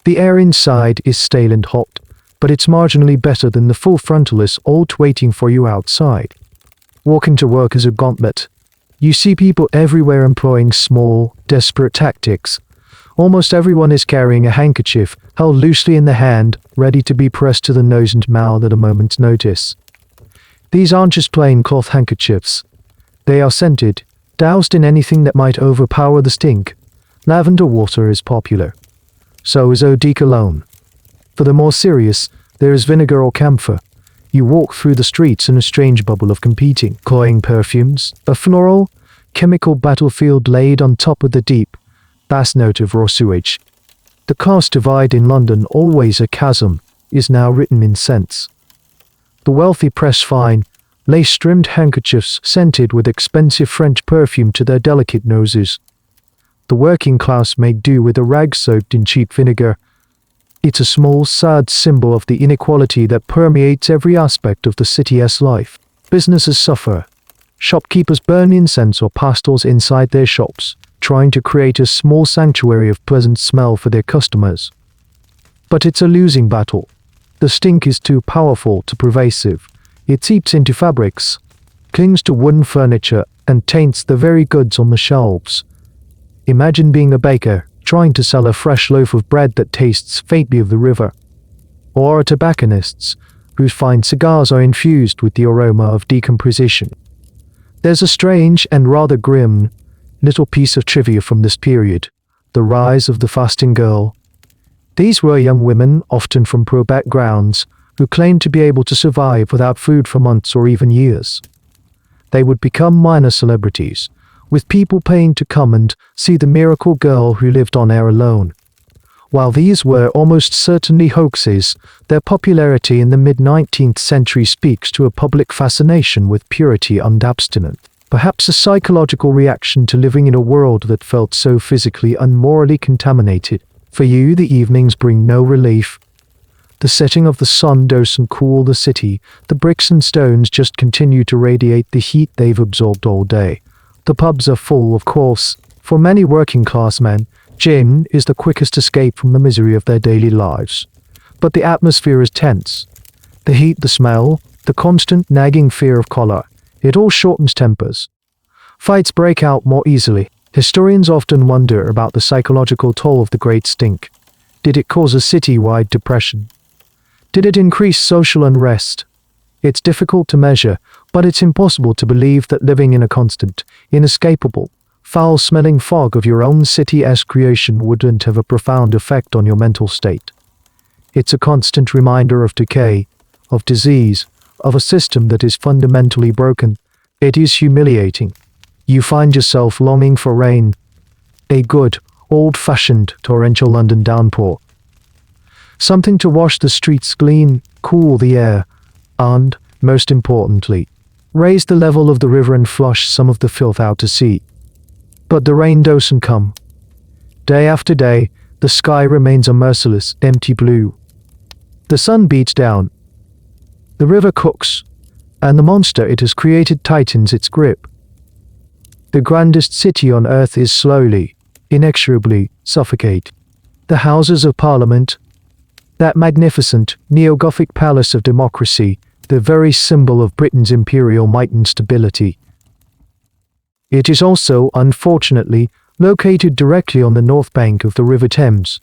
The air inside is stale and hot, but it's marginally better than the full frontalis alt waiting for you outside. Walking to work is a gauntlet. You see people everywhere employing small, desperate tactics. Almost everyone is carrying a handkerchief held loosely in the hand, ready to be pressed to the nose and mouth at a moment's notice. These aren't just plain cloth handkerchiefs. They are scented, doused in anything that might overpower the stink. Lavender water is popular. So is eau de cologne. For the more serious, there is vinegar or camphor. You walk through the streets in a strange bubble of competing, cloying perfumes, a floral, chemical battlefield laid on top of the deep, bass note of raw sewage. The caste divide in London, always a chasm, is now written in scents. The wealthy press fine, lace-trimmed handkerchiefs scented with expensive French perfume to their delicate noses. The working class make do with a rag soaked in cheap vinegar. It's a small, sad symbol of the inequality that permeates every aspect of the city's life. Businesses suffer. Shopkeepers burn incense or pastels inside their shops, trying to create a small sanctuary of pleasant smell for their customers. But it's a losing battle. The stink is too powerful, too pervasive. It seeps into fabrics, clings to wooden furniture, and taints the very goods on the shelves. Imagine being a baker, trying to sell a fresh loaf of bread that tastes faintly of the river. Or tobacconists, whose fine cigars are infused with the aroma of decomposition. There's a strange and rather grim little piece of trivia from this period, the rise of the fasting girl. These were young women, often from poor backgrounds, who claimed to be able to survive without food for months or even years. They would become minor celebrities, with people paying to come and see the miracle girl who lived on air alone. While these were almost certainly hoaxes, their popularity in the mid-19th century speaks to a public fascination with purity and abstinence. Perhaps a psychological reaction to living in a world that felt so physically and morally contaminated. For you, the evenings bring no relief. The setting of the sun doesn't cool the city. The bricks and stones just continue to radiate the heat they've absorbed all day. The pubs are full, of course. For many working-class men, gin is the quickest escape from the misery of their daily lives. But the atmosphere is tense. The heat, the smell, the constant nagging fear of collar, it all shortens tempers. Fights break out more easily. Historians often wonder about the psychological toll of the Great Stink. Did it cause a city-wide depression? Did it increase social unrest? It's difficult to measure, but it's impossible to believe that living in a constant, inescapable, foul-smelling fog of your own city-esque creation wouldn't have a profound effect on your mental state. It's a constant reminder of decay, of disease, of a system that is fundamentally broken. It is humiliating. You find yourself longing for rain, a good, old-fashioned torrential London downpour. Something to wash the streets clean, cool the air, and, most importantly, raise the level of the river and flush some of the filth out to sea. But the rain doesn't come. Day after day, the sky remains a merciless, empty blue. The sun beats down. The river cooks, and the monster it has created tightens its grip. The grandest city on earth is slowly, inexorably suffocating. The Houses of Parliament, that magnificent neo-Gothic palace of democracy, the very symbol of Britain's imperial might and stability. It is also, unfortunately, located directly on the north bank of the River Thames.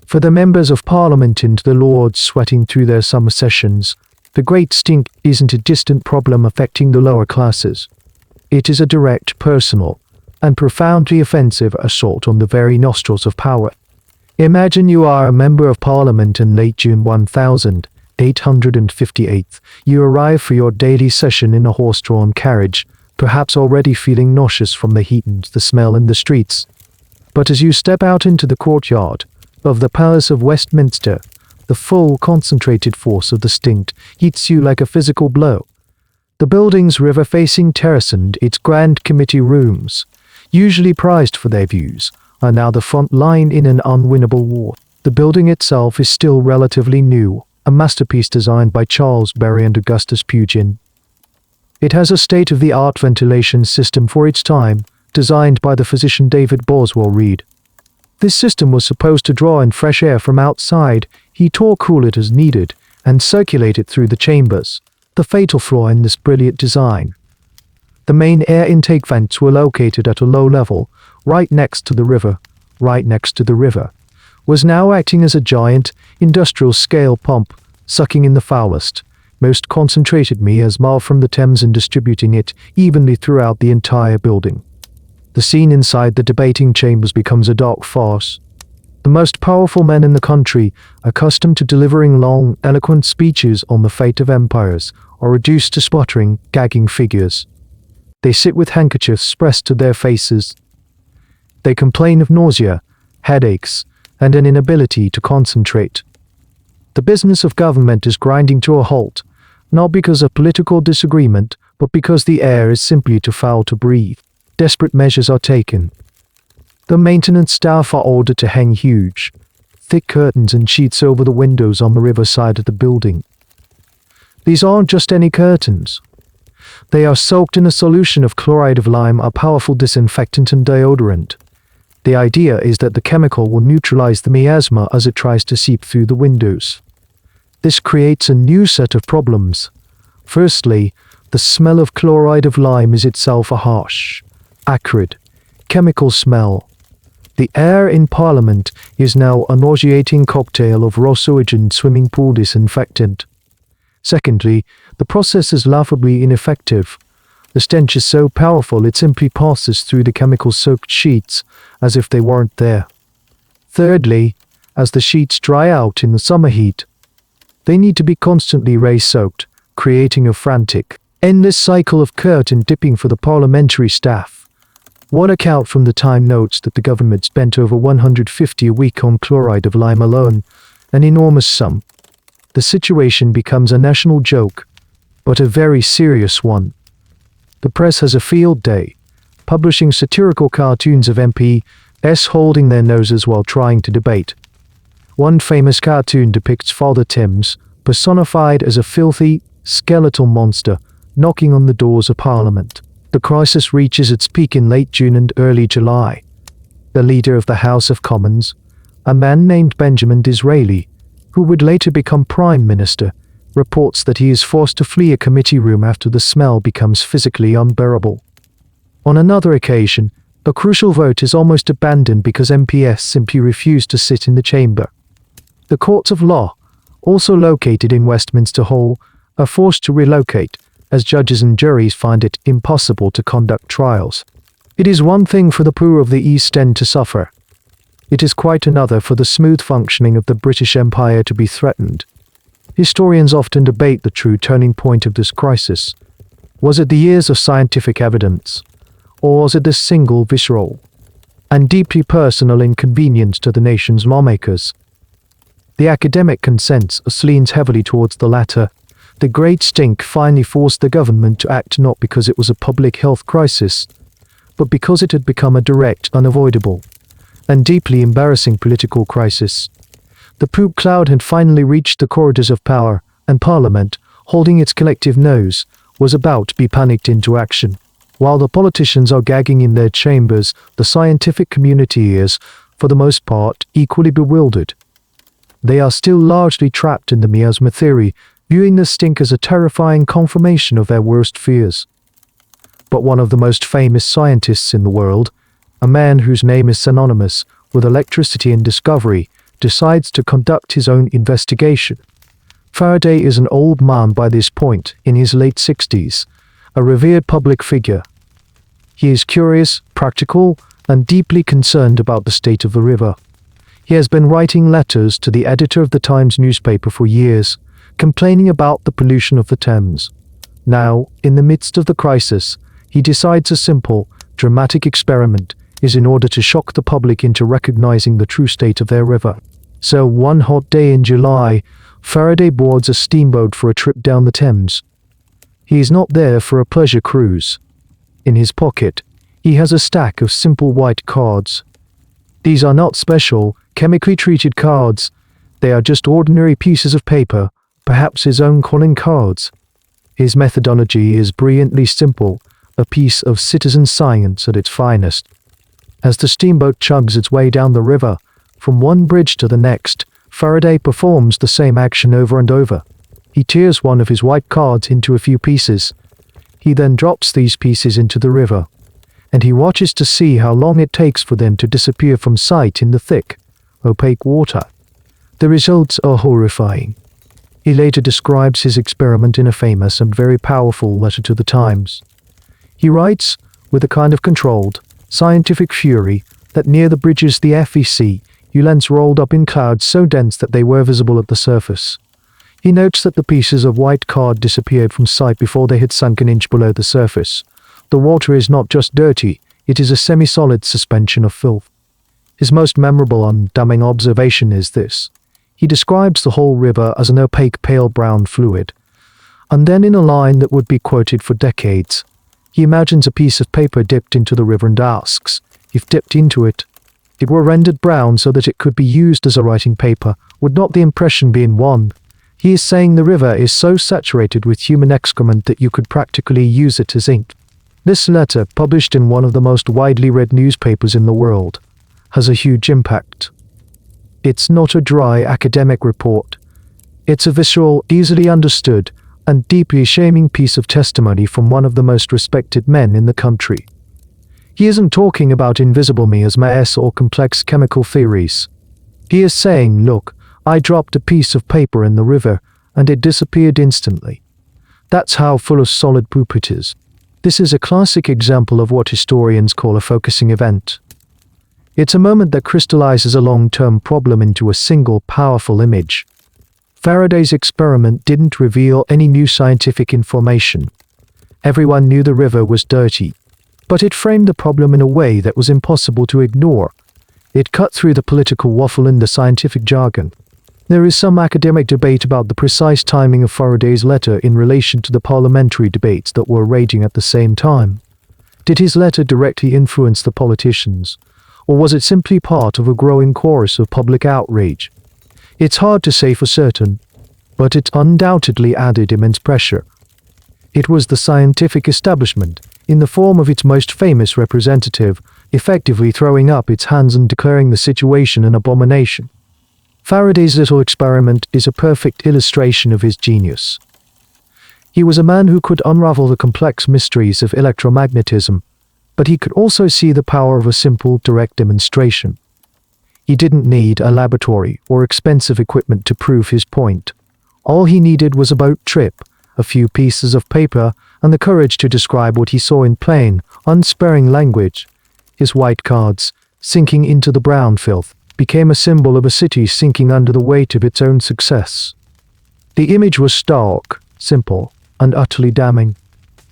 For the members of Parliament and the Lords sweating through their summer sessions, the Great Stink isn't a distant problem affecting the lower classes. It is a direct, personal, and profoundly offensive assault on the very nostrils of power. Imagine you are a member of Parliament in late June 1858. You arrive for your daily session in a horse-drawn carriage, perhaps already feeling nauseous from the heat and the smell in the streets. But as you step out into the courtyard of the Palace of Westminster, the full concentrated force of the stink hits you like a physical blow. The building's river-facing terrace and its grand committee rooms, usually prized for their views, are now the front line in an unwinnable war. The building itself is still relatively new, a masterpiece designed by Charles Berry and Augustus Pugin. It has a state-of-the-art ventilation system for its time, designed by the physician David Boswell Reed. This system was supposed to draw in fresh air from outside, heat or cool it as needed, and circulate it through the chambers, the fatal flaw in this brilliant design. The main air intake vents were located at a low level, right next to the river, was now acting as a giant, industrial-scale pump, sucking in the foulest, most concentrated miasma from the Thames and distributing it evenly throughout the entire building. The scene inside the debating chambers becomes a dark farce. The most powerful men in the country, accustomed to delivering long, eloquent speeches on the fate of empires, are reduced to sputtering, gagging figures. They sit with handkerchiefs pressed to their faces. They complain of nausea, headaches, and an inability to concentrate. The business of government is grinding to a halt, not because of political disagreement, but because the air is simply too foul to breathe. Desperate measures are taken. The maintenance staff are ordered to hang huge, thick curtains and sheets over the windows on the river side of the building. These aren't just any curtains. They are soaked in a solution of chloride of lime, a powerful disinfectant and deodorant. The idea is that the chemical will neutralize the miasma as it tries to seep through the windows. This creates a new set of problems. Firstly, the smell of chloride of lime is itself a harsh, acrid, chemical smell. The air in Parliament is now a nauseating cocktail of raw sewage and swimming pool disinfectant. Secondly, the process is laughably ineffective. The stench is so powerful it simply passes through the chemical-soaked sheets as if they weren't there. Thirdly, as the sheets dry out in the summer heat, they need to be constantly rain-soaked, creating a frantic, endless cycle of curtain dipping for the parliamentary staff. One account from the Time notes that the government spent over $150 a week on chloride of lime alone, an enormous sum. The situation becomes a national joke, but a very serious one. The press has a field day, publishing satirical cartoons of MPs holding their noses while trying to debate. One famous cartoon depicts Father Thames, personified as a filthy, skeletal monster, knocking on the doors of Parliament. The crisis reaches its peak in late June and early July. The leader of the House of Commons, a man named Benjamin Disraeli, who would later become Prime Minister, reports that he is forced to flee a committee room after the smell becomes physically unbearable. On another occasion, a crucial vote is almost abandoned because MPs simply refuse to sit in the chamber. The courts of law, also located in Westminster Hall, are forced to relocate, as judges and juries find it impossible to conduct trials. It is one thing for the poor of the East End to suffer. It is quite another for the smooth functioning of the British Empire to be threatened. Historians often debate the true turning point of this crisis. Was it the years of scientific evidence, or was it this single visceral and deeply personal inconvenience to the nation's lawmakers? The academic consensus leans heavily towards the latter. The Great Stink finally forced the government to act not because it was a public health crisis, but because it had become a direct, unavoidable, and deeply embarrassing political crisis. The poop cloud had finally reached the corridors of power, and Parliament, holding its collective nose, was about to be panicked into action. While the politicians are gagging in their chambers, the scientific community is, for the most part, equally bewildered. They are still largely trapped in the miasma theory, viewing the stink as a terrifying confirmation of their worst fears. But one of the most famous scientists in the world, a man whose name is synonymous with electricity and discovery, decides to conduct his own investigation. Faraday is an old man by this point, in his late 60s, a revered public figure. He is curious, practical, and deeply concerned about the state of the river. He has been writing letters to the editor of the Times newspaper for years, complaining about the pollution of the Thames. Now, in the midst of the crisis, he decides a simple, dramatic experiment is in order to shock the public into recognizing the true state of their river. So one hot day in July, Faraday boards a steamboat for a trip down the Thames. He is not there for a pleasure cruise. In his pocket, he has a stack of simple white cards. These are not special, chemically treated cards. They are just ordinary pieces of paper, perhaps his own calling cards. His methodology is brilliantly simple, a piece of citizen science at its finest. As the steamboat chugs its way down the river, from one bridge to the next, Faraday performs the same action over and over. He tears one of his white cards into a few pieces. He then drops these pieces into the river, and he watches to see how long it takes for them to disappear from sight in the thick, opaque water. The results are horrifying. He later describes his experiment in a famous and very powerful letter to the Times. He writes, with a kind of controlled, scientific fury, that near the bridges the FEC, ulents rolled up in clouds so dense that they were visible at the surface. He notes that the pieces of white card disappeared from sight before they had sunk an inch below the surface. The water is not just dirty, it is a semi-solid suspension of filth. His most memorable and damning observation is this. He describes the whole river as an opaque pale brown fluid. And then in a line that would be quoted for decades, he imagines a piece of paper dipped into the river and asks, if dipped into it, it were rendered brown so that it could be used as a writing paper, would not the impression be in one? He is saying the river is so saturated with human excrement that you could practically use it as ink. This letter, published in one of the most widely read newspapers in the world, has a huge impact. It's not a dry academic report. It's a visceral, easily understood, and deeply shaming piece of testimony from one of the most respected men in the country. He isn't talking about invisible miasmas or complex chemical theories. He is saying, look, I dropped a piece of paper in the river, and it disappeared instantly. That's how full of solid poop it is. This is a classic example of what historians call a focusing event. It's a moment that crystallizes a long-term problem into a single, powerful image. Faraday's experiment didn't reveal any new scientific information. Everyone knew the river was dirty, but it framed the problem in a way that was impossible to ignore. It cut through the political waffle and the scientific jargon. There is some academic debate about the precise timing of Faraday's letter in relation to the parliamentary debates that were raging at the same time. Did his letter directly influence the politicians, or was it simply part of a growing chorus of public outrage? It's hard to say for certain, but it undoubtedly added immense pressure. It was the scientific establishment, in the form of its most famous representative, effectively throwing up its hands and declaring the situation an abomination. Faraday's little experiment is a perfect illustration of his genius. He was a man who could unravel the complex mysteries of electromagnetism, but he could also see the power of a simple, direct demonstration. He didn't need a laboratory or expensive equipment to prove his point. All he needed was a boat trip, a few pieces of paper, and the courage to describe what he saw in plain, unsparing language. His white cards, sinking into the brown filth, became a symbol of a city sinking under the weight of its own success. The image was stark, simple, and utterly damning.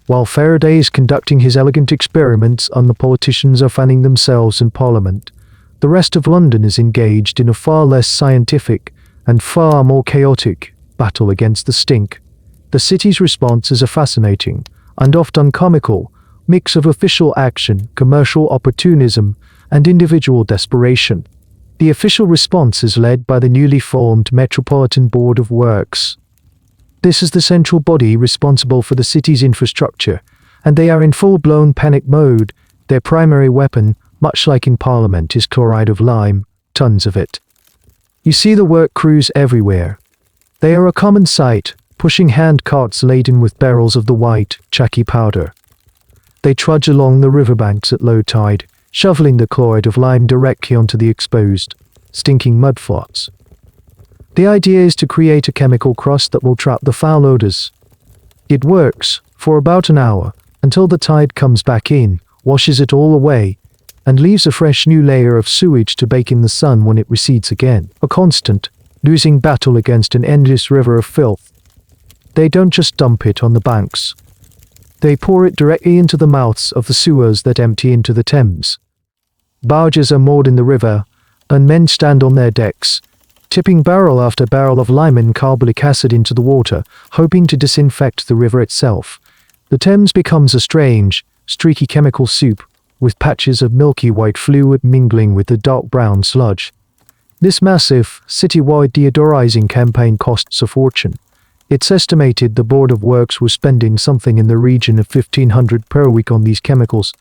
While Faraday is conducting his elegant experiments and the politicians are fanning themselves in Parliament, the rest of London is engaged in a far less scientific and far more chaotic battle against the stink. The city's response is a fascinating, and often comical, mix of official action, commercial opportunism, and individual desperation. The official response is led by the newly formed Metropolitan Board of Works. This is the central body responsible for the city's infrastructure, and they are in full-blown panic mode. Their primary weapon, much like in Parliament, is chloride of lime, tons of it. You see the work crews everywhere. They are a common sight, pushing hand carts laden with barrels of the white, chalky powder. They trudge along the riverbanks at low tide, shoveling the chloride of lime directly onto the exposed, stinking mud flats. The idea is to create a chemical crust that will trap the foul odors. It works for about an hour, until the tide comes back in, washes it all away, and leaves a fresh new layer of sewage to bake in the sun when it recedes again. A constant, losing battle against an endless river of filth. They don't just dump it on the banks. They pour it directly into the mouths of the sewers that empty into the Thames. Barges are moored in the river, and men stand on their decks, tipping barrel after barrel of lime and carbolic acid into the water, hoping to disinfect the river itself. The Thames becomes a strange, streaky chemical soup, with patches of milky white fluid mingling with the dark brown sludge. This massive, citywide deodorizing campaign costs a fortune. It's estimated the Board of Works was spending something in the region of $1,500 per week on these chemicals.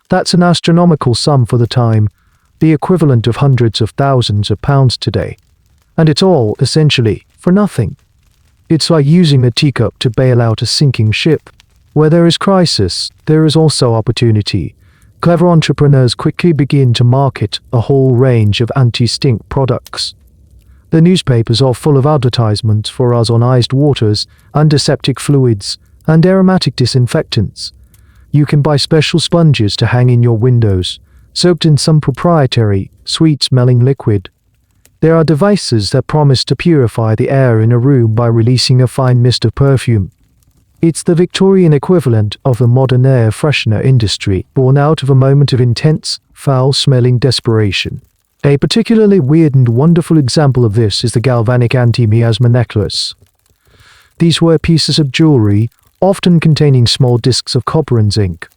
That's an astronomical sum for the time, the equivalent of hundreds of thousands of pounds today. And it's all, essentially, for nothing. It's like using a teacup to bail out a sinking ship. Where there is crisis, there is also opportunity. Clever entrepreneurs quickly begin to market a whole range of anti-stink products. The newspapers are full of advertisements for ozonized waters, antiseptic fluids, and aromatic disinfectants. You can buy special sponges to hang in your windows, soaked in some proprietary, sweet-smelling liquid. There are devices that promise to purify the air in a room by releasing a fine mist of perfume. It's the Victorian equivalent of the modern air freshener industry, born out of a moment of intense, foul-smelling desperation. A particularly weird and wonderful example of this is the galvanic anti-miasma necklace. These were pieces of jewelry, often containing small discs of copper and zinc,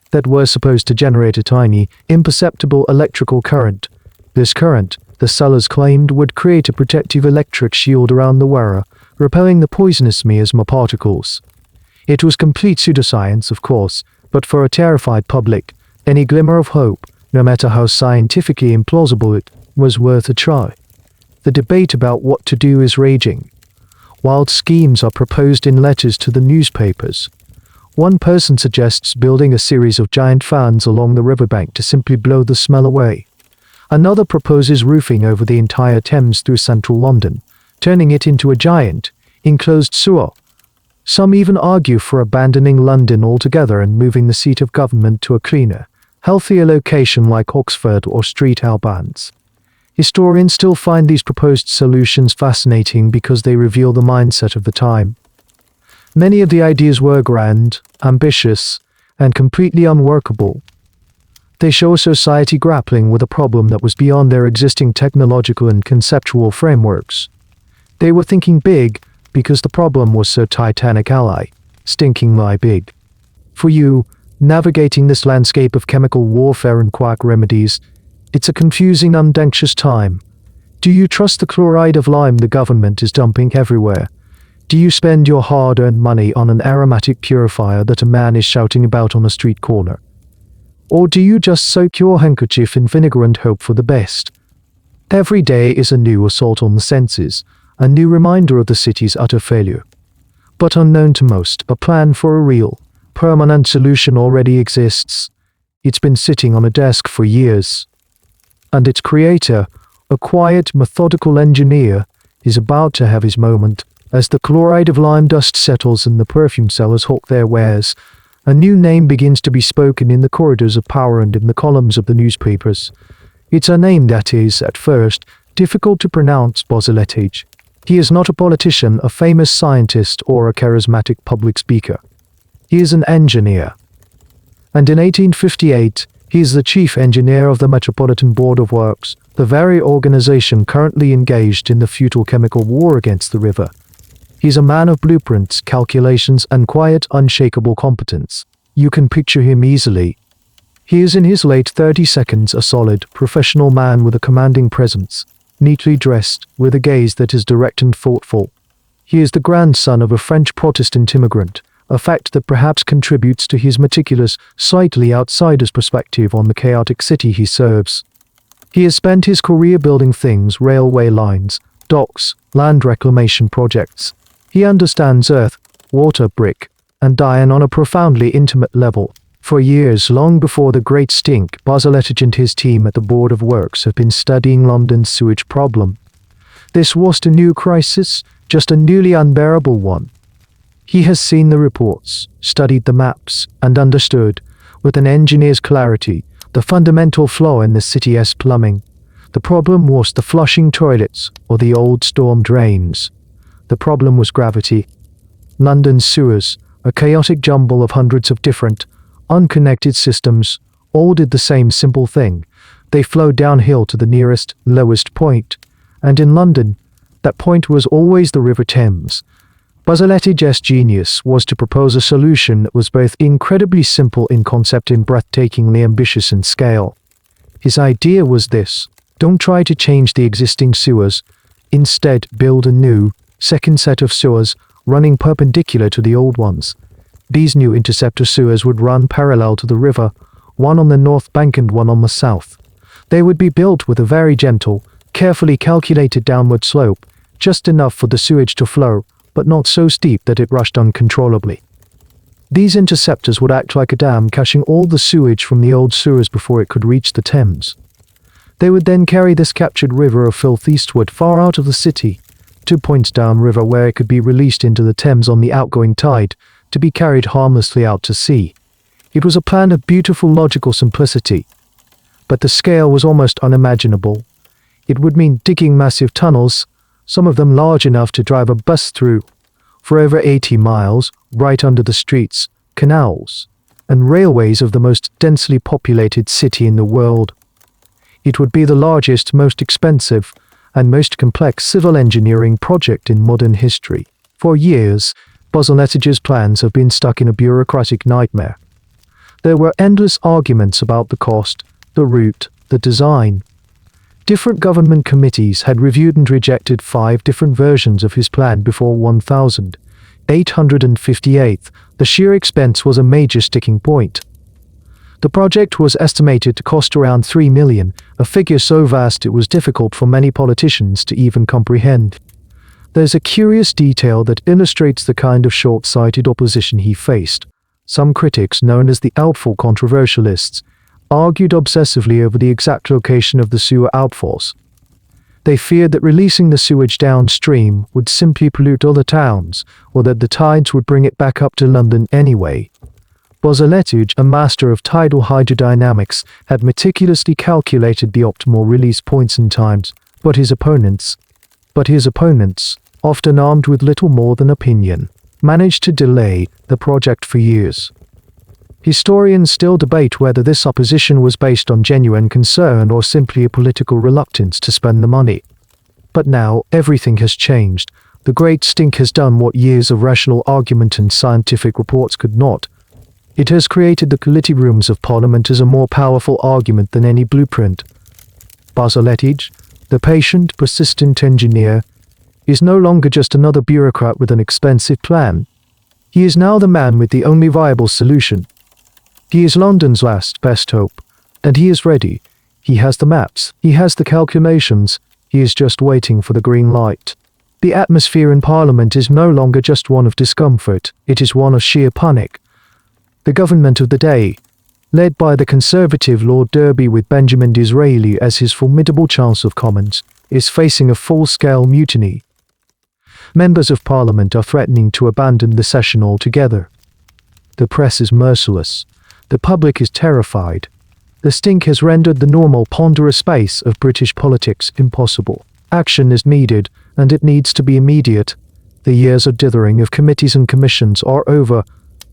that were supposed to generate a tiny, imperceptible electrical current. This current, the sellers claimed, would create a protective electric shield around the wearer, repelling the poisonous miasma particles. It was complete pseudoscience, of course, but for a terrified public, any glimmer of hope, no matter how scientifically implausible it, was worth a try. The debate about what to do is raging. Wild schemes are proposed in letters to the newspapers. One person suggests building a series of giant fans along the riverbank to simply blow the smell away. Another proposes roofing over the entire Thames through central London, turning it into a giant, enclosed sewer. Some even argue for abandoning London altogether and moving the seat of government to a cleaner, healthier location like Oxford or St Albans. Historians still find these proposed solutions fascinating because they reveal the mindset of the time. Many of the ideas were grand, ambitious, and completely unworkable. They show a society grappling with a problem that was beyond their existing technological and conceptual frameworks. They were thinking big because the problem was so titanic ally, stinkingly big. For you, navigating this landscape of chemical warfare and quack remedies, it's a confusing and anxious time. Do you trust the chloride of lime the government is dumping everywhere? Do you spend your hard-earned money on an aromatic purifier that a man is shouting about on a street corner? Or do you just soak your handkerchief in vinegar and hope for the best? Every day is a new assault on the senses, a new reminder of the city's utter failure. But unknown to most, a plan for a real, permanent solution already exists. It's been sitting on a desk for years. And its creator, a quiet, methodical engineer, is about to have his moment. As the chloride of lime dust settles and the perfume sellers hawk their wares, a new name begins to be spoken in the corridors of power and in the columns of the newspapers. It's a name that is, at first, difficult to pronounce. Boziletage. He is not a politician, a famous scientist, or a charismatic public speaker. He is an engineer. And in 1858, he is the chief engineer of the Metropolitan Board of Works, the very organization currently engaged in the futile chemical war against the river. He's a man of blueprints, calculations, and quiet, unshakable competence. You can picture him easily. He is in his late 30s, a solid, professional man with a commanding presence, neatly dressed, with a gaze that is direct and thoughtful. He is the grandson of a French Protestant immigrant, a fact that perhaps contributes to his meticulous, slightly outsider's perspective on the chaotic city he serves. He has spent his career building things, railway lines, docks, land reclamation projects. He understands earth, water, brick, and iron on a profoundly intimate level. For years, long before the Great Stink, Barzolettage and his team at the Board of Works have been studying London's sewage problem. This wasn't a new crisis, just a newly unbearable one. He has seen the reports, studied the maps, and understood, with an engineer's clarity, the fundamental flaw in the city's plumbing. The problem was the flushing toilets, or the old storm drains. The problem was gravity. London's sewers, a chaotic jumble of hundreds of different, unconnected systems, all did the same simple thing. They flowed downhill to the nearest, lowest point. And in London, that point was always the River Thames. Barzolettage's genius was to propose a solution that was both incredibly simple in concept and breathtakingly ambitious in scale. His idea was this: don't try to change the existing sewers. Instead, build a new, second set of sewers running perpendicular to the old ones. These new interceptor sewers would run parallel to the river, one on the north bank and one on the south. They would be built with a very gentle, carefully calculated downward slope, just enough for the sewage to flow, but not so steep that it rushed uncontrollably. These interceptors would act like a dam, caching all the sewage from the old sewers before it could reach the Thames. They would then carry this captured river of filth eastward, far out of the city, 2 points downriver where it could be released into the Thames on the outgoing tide, to be carried harmlessly out to sea. It was a plan of beautiful logical simplicity, but the scale was almost unimaginable. It would mean digging massive tunnels, some of them large enough to drive a bus through, for over 80 miles, right under the streets, canals, and railways of the most densely populated city in the world. It would be the largest, most expensive, and most complex civil engineering project in modern history. For years, Barzolettage's plans have been stuck in a bureaucratic nightmare. There were endless arguments about the cost, the route, the design. Different government committees had reviewed and rejected 5 different versions of his plan before 1858. The sheer expense was a major sticking point. The project was estimated to cost around 3 million, a figure so vast it was difficult for many politicians to even comprehend. There's a curious detail that illustrates the kind of short-sighted opposition he faced. Some critics, known as the outfall controversialists, argued obsessively over the exact location of the sewer outfalls. They feared that releasing the sewage downstream would simply pollute other towns, or that the tides would bring it back up to London anyway. Barzolettage, a master of tidal hydrodynamics, had meticulously calculated the optimal release points and times, but his opponents, often armed with little more than opinion, managed to delay the project for years. Historians still debate whether this opposition was based on genuine concern or simply a political reluctance to spend the money. But now, everything has changed. The Great Stink has done what years of rational argument and scientific reports could not. It has created the committee rooms of Parliament as a more powerful argument than any blueprint. Barzolettage, the patient, persistent engineer, is no longer just another bureaucrat with an expensive plan. He is now the man with the only viable solution. He is London's last best hope, and he is ready. He has the maps, he has the calculations, he is just waiting for the green light. The atmosphere in Parliament is no longer just one of discomfort, it is one of sheer panic. The government of the day, led by the Conservative Lord Derby with Benjamin Disraeli as his formidable Chancellor of Commons, is facing a full-scale mutiny. Members of Parliament are threatening to abandon the session altogether. The press is merciless. The public is terrified. The stink has rendered the normal ponderous space of British politics impossible. Action is needed, and it needs to be immediate. The years of dithering of committees and commissions are over.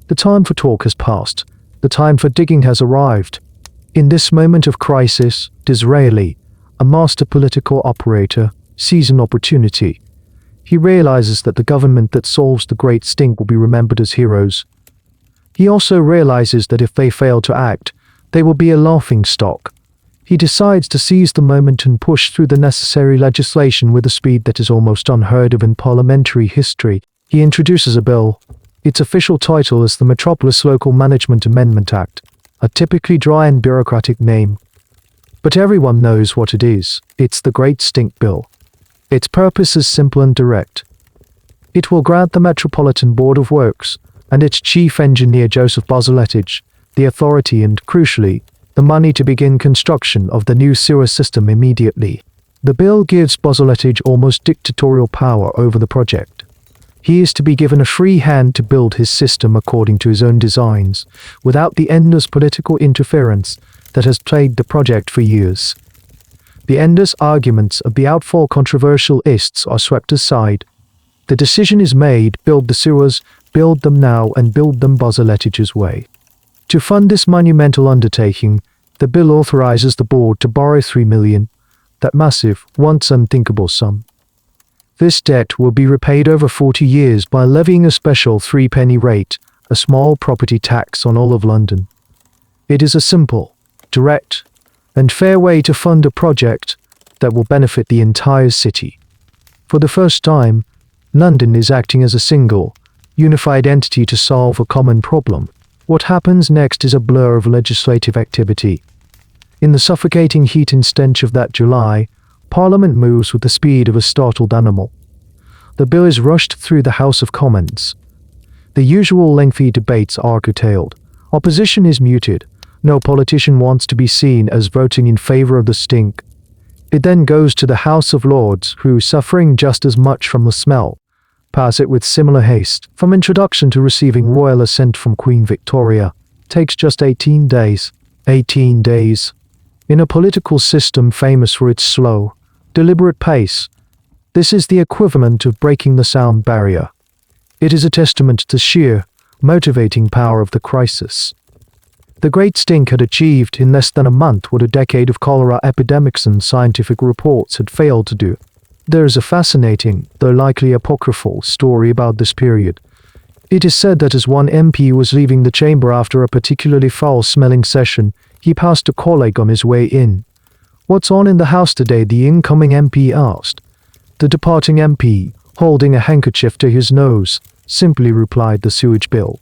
The time for talk has passed. The time for digging has arrived. In this moment of crisis, Disraeli, a master political operator, sees an opportunity. He realizes that the government that solves the Great Stink will be remembered as heroes. He also realizes that if they fail to act, they will be a laughingstock. He decides to seize the moment and push through the necessary legislation with a speed that is almost unheard of in parliamentary history. He introduces a bill. Its official title is the Metropolis Local Management Amendment Act, a typically dry and bureaucratic name. But everyone knows what it is. It's the Great Stink Bill. Its purpose is simple and direct. It will grant the Metropolitan Board of Works and its chief engineer Joseph Bozaletich the authority and, crucially, the money to begin construction of the new sewer system immediately. The bill gives Bozaletich almost dictatorial power over the project. He is to be given a free hand to build his system according to his own designs, without the endless political interference that has plagued the project for years. The endless arguments of the outfall controversialists are swept aside. The decision is made: build the sewers, build them now, and build them Bozaletich's way. To fund this monumental undertaking, the bill authorizes the board to borrow $3 million, that massive, once unthinkable sum. This debt will be repaid over 40 years by levying a special 3-penny rate, a small property tax on all of London. It is a simple, direct, and fair way to fund a project that will benefit the entire city. For the first time, London is acting as a single, unified entity to solve a common problem. What happens next is a blur of legislative activity. In the suffocating heat and stench of that July, Parliament moves with the speed of a startled animal. The bill is rushed through the House of Commons. The usual lengthy debates are curtailed. Opposition is muted. No politician wants to be seen as voting in favor of the stink. It then goes to the House of Lords, who, suffering just as much from the smell, pass it with similar haste. From introduction to receiving royal assent from Queen Victoria takes just 18 days. 18 days. In a political system famous for its slow, deliberate pace, this is the equivalent of breaking the sound barrier. It is a testament to the sheer, motivating power of the crisis. The Great Stink had achieved in less than a month what a decade of cholera epidemics and scientific reports had failed to do. There is a fascinating, though likely apocryphal, story about this period. It is said that as one MP was leaving the chamber after a particularly foul-smelling session, he passed a colleague on his way in. "What's on in the house today?" the incoming MP asked. The departing MP, holding a handkerchief to his nose, simply replied, "The sewage bill.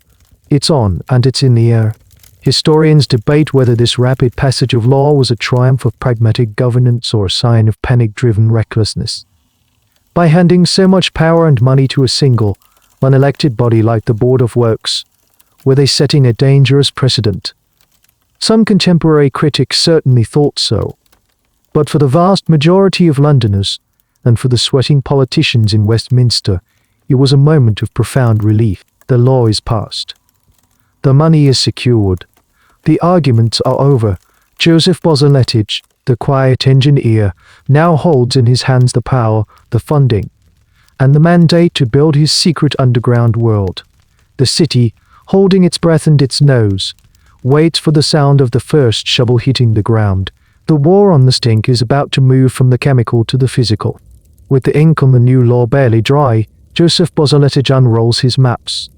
It's on, and it's in the air." Historians debate whether this rapid passage of law was a triumph of pragmatic governance or a sign of panic-driven recklessness. By handing so much power and money to a single, unelected body like the Board of Works, were they setting a dangerous precedent? Some contemporary critics certainly thought so. But for the vast majority of Londoners, and for the sweating politicians in Westminster, it was a moment of profound relief. The law is passed. The money is secured. The arguments are over. Joseph Bozaletich, the quiet engineer, now holds in his hands the power, the funding, and the mandate to build his secret underground world. The city, holding its breath and its nose, waits for the sound of the first shovel hitting the ground. The war on the stink is about to move from the chemical to the physical. With the ink on the new law barely dry, Joseph Bozaletich unrolls his maps.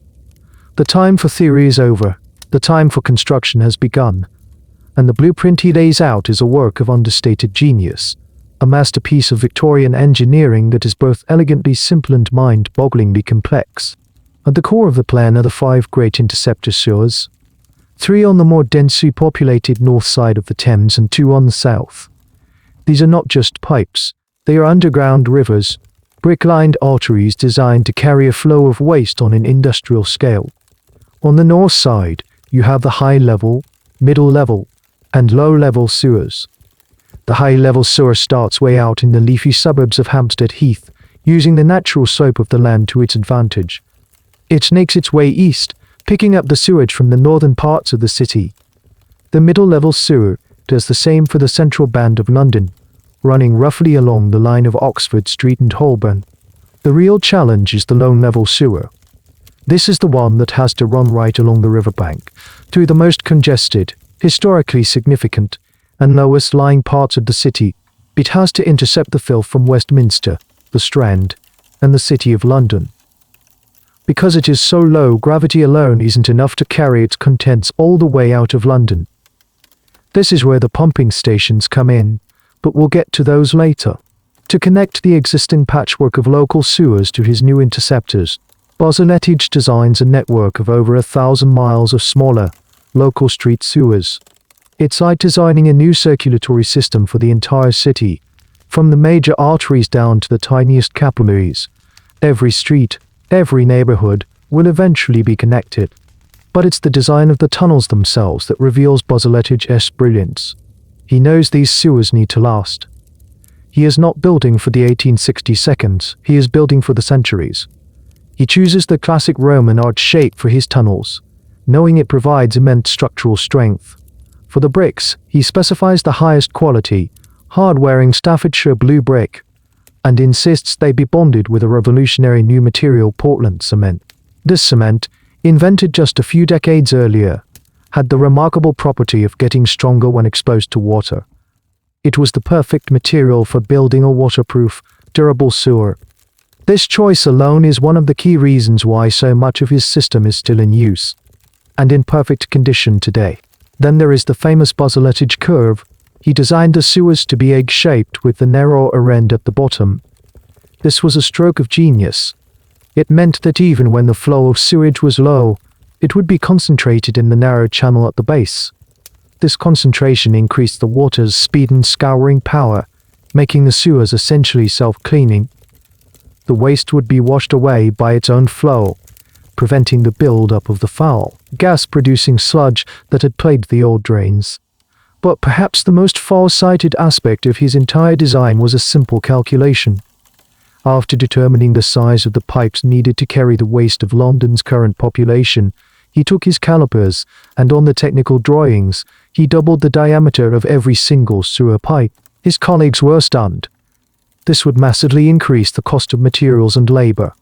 The time for theory is over. The time for construction has begun. And the blueprint he lays out is a work of understated genius, a masterpiece of Victorian engineering that is both elegantly simple and mind-bogglingly complex. At the core of the plan are the 5 great interceptor sewers, 3 on the more densely populated north side of the Thames and 2 on the south. These are not just pipes, they are underground rivers, brick-lined arteries designed to carry a flow of waste on an industrial scale. On the north side, you have the high-level, middle-level, and low-level sewers. The high-level sewer starts way out in the leafy suburbs of Hampstead Heath, using the natural slope of the land to its advantage. It snakes its way east, picking up the sewage from the northern parts of the city. The middle-level sewer does the same for the central band of London, running roughly along the line of Oxford Street and Holborn. The real challenge is the low-level sewer. This is the one that has to run right along the riverbank, through the most congested, historically significant, and lowest-lying parts of the city. It has to intercept the filth from Westminster, the Strand, and the City of London. Because it is so low, gravity alone isn't enough to carry its contents all the way out of London. This is where the pumping stations come in, but we'll get to those later. To connect the existing patchwork of local sewers to his new interceptors, Bozaletic designs a network of over 1,000 miles of smaller, local street sewers. It's like designing a new circulatory system for the entire city, from the major arteries down to the tiniest capillaries. Every street, every neighborhood will eventually be connected. But it's the design of the tunnels themselves that reveals Bozaletic's brilliance. He knows these sewers need to last. He is not building for the 1860 seconds, he is building for the centuries. He chooses the classic Roman arch shape for his tunnels, knowing it provides immense structural strength. For the bricks, he specifies the highest quality, hard-wearing Staffordshire blue brick, and insists they be bonded with a revolutionary new material, Portland cement. This cement, invented just a few decades earlier, had the remarkable property of getting stronger when exposed to water. It was the perfect material for building a waterproof, durable sewer. This choice alone is one of the key reasons why so much of his system is still in use, and in perfect condition today. Then there is the famous Bozaletic curve. He designed the sewers to be egg-shaped with the narrower end at the bottom. This was a stroke of genius. It meant that even when the flow of sewage was low, it would be concentrated in the narrow channel at the base. This concentration increased the water's speed and scouring power, making the sewers essentially self-cleaning. The waste would be washed away by its own flow, preventing the build-up of the foul, gas-producing sludge that had plagued the old drains. But perhaps the most far-sighted aspect of his entire design was a simple calculation. After determining the size of the pipes needed to carry the waste of London's current population, he took his calipers, and on the technical drawings, he doubled the diameter of every single sewer pipe. His colleagues were stunned. This would massively increase the cost of materials and labor.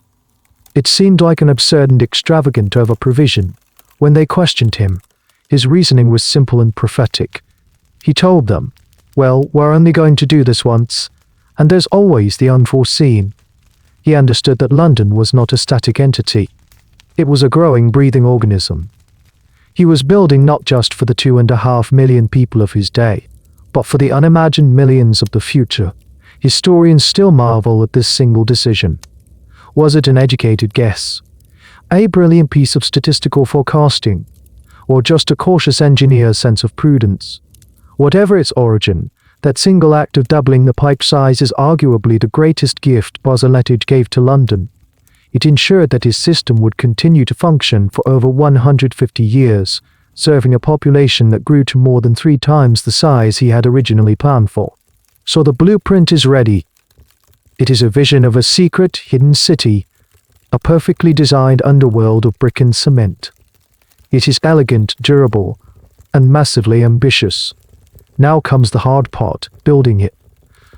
It seemed like an absurd and extravagant overprovision. When they questioned him, his reasoning was simple and prophetic. He told them, "Well, we're only going to do this once, and there's always the unforeseen." He understood that London was not a static entity. It was a growing, breathing organism. He was building not just for the 2.5 million people of his day, but for the unimagined millions of the future. Historians still marvel at this single decision. Was it an educated guess, a brilliant piece of statistical forecasting, or just a cautious engineer's sense of prudence? Whatever its origin, that single act of doubling the pipe size is arguably the greatest gift Bozaletic gave to London. It ensured that his system would continue to function for over 150 years, serving a population that grew to more than 3 times the size he had originally planned for. So the blueprint is ready. It is a vision of a secret, hidden city, a perfectly designed underworld of brick and cement. It is elegant, durable, and massively ambitious. Now comes the hard part, building it.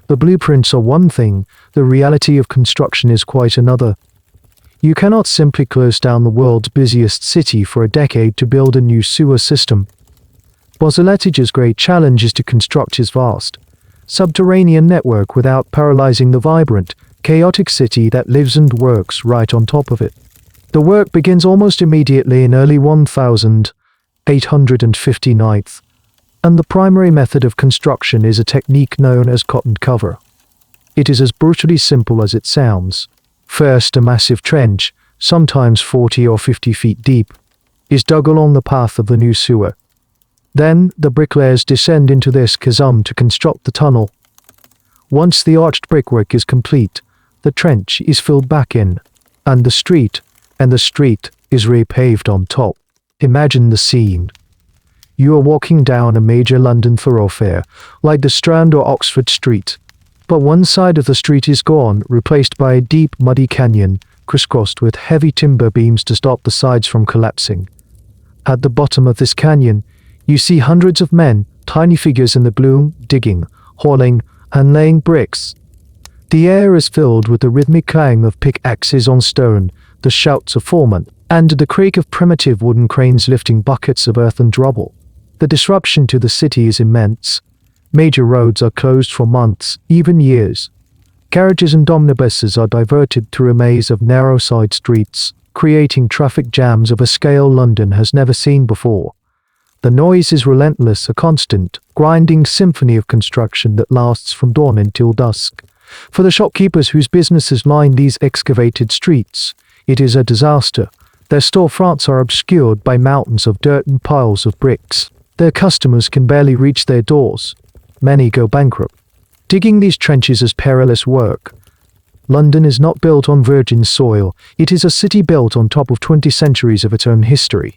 The blueprints are one thing, the reality of construction is quite another. You cannot simply close down the world's busiest city for a decade to build a new sewer system. Bozaletic's great challenge is to construct his vast, subterranean network without paralyzing the vibrant, chaotic city that lives and works right on top of it. The work begins almost immediately in early 1859, and the primary method of construction is a technique known as cotton cover. It is as brutally simple as it sounds. First, a massive trench, sometimes 40 or 50 feet deep, is dug along the path of the new sewer. Then, the bricklayers descend into this chasm to construct the tunnel. Once the arched brickwork is complete, the trench is filled back in, and the street is repaved on top. Imagine the scene. You are walking down a major London thoroughfare, like the Strand or Oxford Street, but one side of the street is gone, replaced by a deep, muddy canyon, crisscrossed with heavy timber beams to stop the sides from collapsing. At the bottom of this canyon, you see hundreds of men, tiny figures in the gloom, digging, hauling, and laying bricks. The air is filled with the rhythmic clang of pickaxes on stone, the shouts of foremen, and the creak of primitive wooden cranes lifting buckets of earth and rubble. The disruption to the city is immense. Major roads are closed for months, even years. Carriages and omnibuses are diverted through a maze of narrow side streets, creating traffic jams of a scale London has never seen before. The noise is relentless, a constant, grinding symphony of construction that lasts from dawn until dusk. For the shopkeepers whose businesses line these excavated streets, it is a disaster. Their storefronts are obscured by mountains of dirt and piles of bricks. Their customers can barely reach their doors. Many go bankrupt. Digging these trenches is perilous work. London is not built on virgin soil. It is a city built on top of 20 centuries of its own history.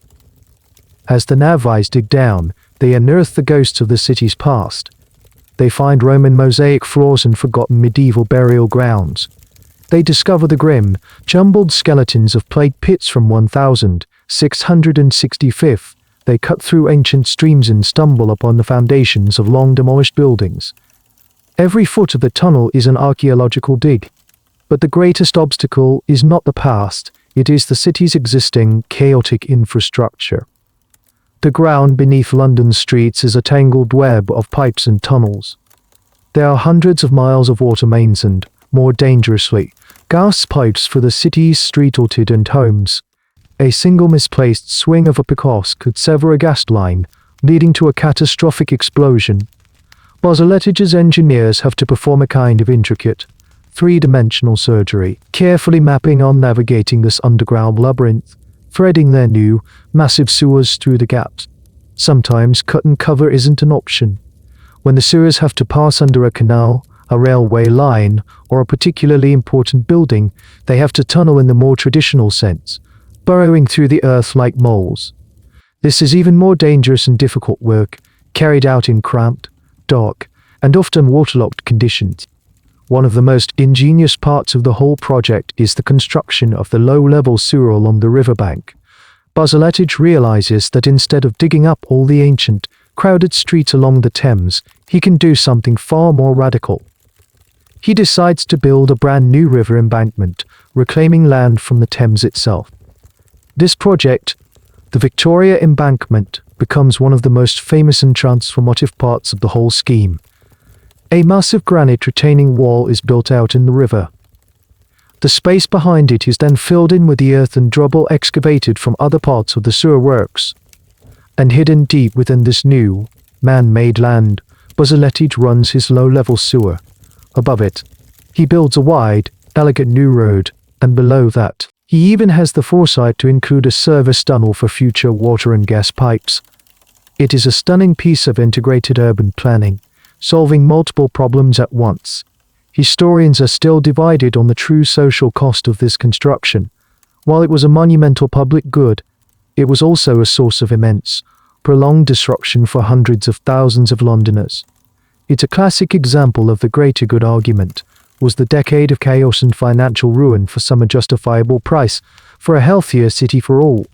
As the navvies dig down, they unearth the ghosts of the city's past. They find Roman mosaic floors and forgotten medieval burial grounds. They discover the grim, jumbled skeletons of plague pits from 1665. They cut through ancient streams and stumble upon the foundations of long-demolished buildings. Every foot of the tunnel is an archaeological dig. But the greatest obstacle is not the past, it is the city's existing, chaotic infrastructure. The ground beneath London's streets is a tangled web of pipes and tunnels. There are hundreds of miles of water mains and, more dangerously, gas pipes for the city's street-orted and homes. A single misplaced swing of a picosse could sever a gas line, leading to a catastrophic explosion. Bosseletage's engineers have to perform a kind of intricate, three-dimensional surgery, carefully mapping on navigating this underground labyrinth, threading their new, massive sewers through the gaps. Sometimes cut and cover isn't an option. When the sewers have to pass under a canal, a railway line, or a particularly important building, they have to tunnel in the more traditional sense, burrowing through the earth like moles. This is even more dangerous and difficult work, carried out in cramped, dark, and often waterlogged conditions. One of the most ingenious parts of the whole project is the construction of the low-level sewer along the riverbank. Bosseltage realizes that instead of digging up all the ancient, crowded streets along the Thames, he can do something far more radical. He decides to build a brand new river embankment, reclaiming land from the Thames itself. This project, the Victoria Embankment, becomes one of the most famous and transformative parts of the whole scheme. A massive granite retaining wall is built out in the river. The space behind it is then filled in with the earth and rubble excavated from other parts of the sewer works. And hidden deep within this new, man-made land, Bosseltage runs his low-level sewer. Above it, he builds a wide, elegant new road, and below that, he even has the foresight to include a service tunnel for future water and gas pipes. It is a stunning piece of integrated urban planning, solving multiple problems at once. Historians are still divided on the true social cost of this construction. While it was a monumental public good, it was also a source of immense, prolonged disruption for hundreds of thousands of Londoners. It's a classic example of the greater good argument. Was the decade of chaos and financial ruin for some a justifiable price for a healthier city for all?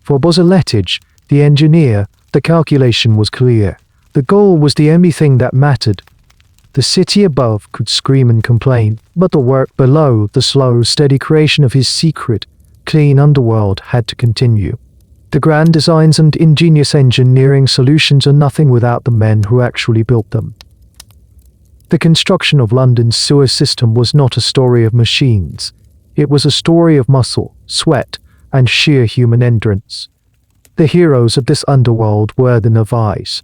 For Bosseltage, the engineer, the calculation was clear. The goal was the only thing that mattered. The city above could scream and complain, but the work below, the slow, steady creation of his secret, clean underworld, had to continue. The grand designs and ingenious engineering solutions are nothing without the men who actually built them. The construction of London's sewer system was not a story of machines. It was a story of muscle, sweat, and sheer human endurance. The heroes of this underworld were the navvies.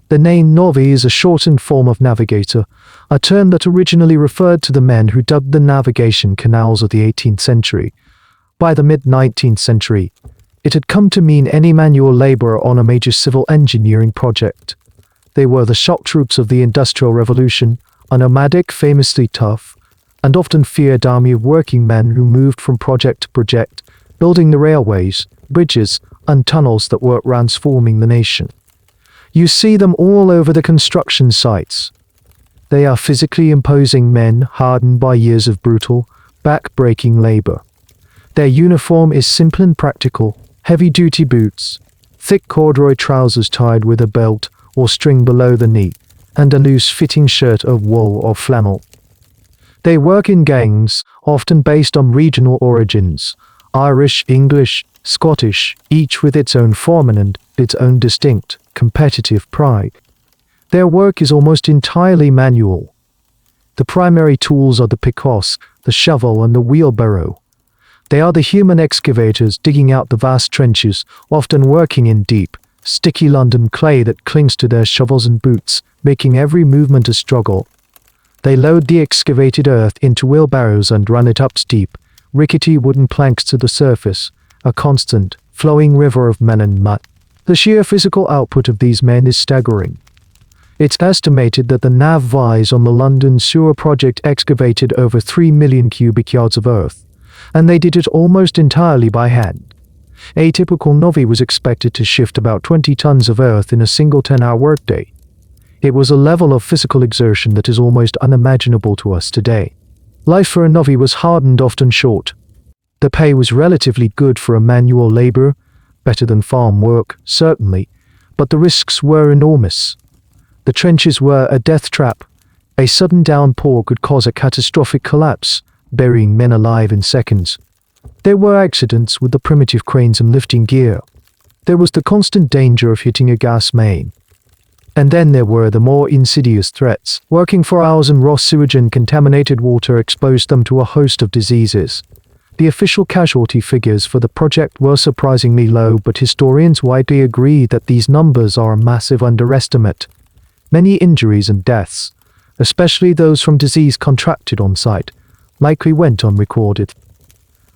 The name navvy is a shortened form of navigator, a term that originally referred to the men who dug the navigation canals of the 18th century. By the mid-19th century, it had come to mean any manual laborer on a major civil engineering project. They were the shock troops of the Industrial Revolution, a nomadic, famously tough, and often feared army of working men who moved from project to project, building the railways, bridges, and tunnels that were transforming the nation. You see them all over the construction sites. They are physically imposing men hardened by years of brutal, back-breaking labor. Their uniform is simple and practical: heavy-duty boots, thick corduroy trousers tied with a belt or string below the knee, and a loose-fitting shirt of wool or flannel. They work in gangs, often based on regional origins: Irish, English, Scottish, each with its own foreman and its own distinct, competitive pride. Their work is almost entirely manual. The primary tools are the picosse, the shovel, and the wheelbarrow. They are the human excavators digging out the vast trenches, often working in deep, sticky London clay that clings to their shovels and boots, making every movement a struggle. They load the excavated earth into wheelbarrows and run it up steep, rickety wooden planks to the surface, a constant, flowing river of men and mud. The sheer physical output of these men is staggering. It's estimated that the navvies on the London sewer project excavated over 3 million cubic yards of earth, and they did it almost entirely by hand. A typical novvie was expected to shift about 20 tons of earth in a single 10-hour workday. It was a level of physical exertion that is almost unimaginable to us today. Life for a novvie was hard and often short. The pay was relatively good for a manual labor, better than farm work, certainly, but the risks were enormous. The trenches were a death trap. A sudden downpour could cause a catastrophic collapse, burying men alive in seconds. There were accidents with the primitive cranes and lifting gear. There was the constant danger of hitting a gas main. And then there were the more insidious threats. Working for hours in raw sewage and contaminated water exposed them to a host of diseases. The official casualty figures for the project were surprisingly low, but historians widely agree that these numbers are a massive underestimate. Many injuries and deaths, especially those from disease contracted on site, likely went unrecorded.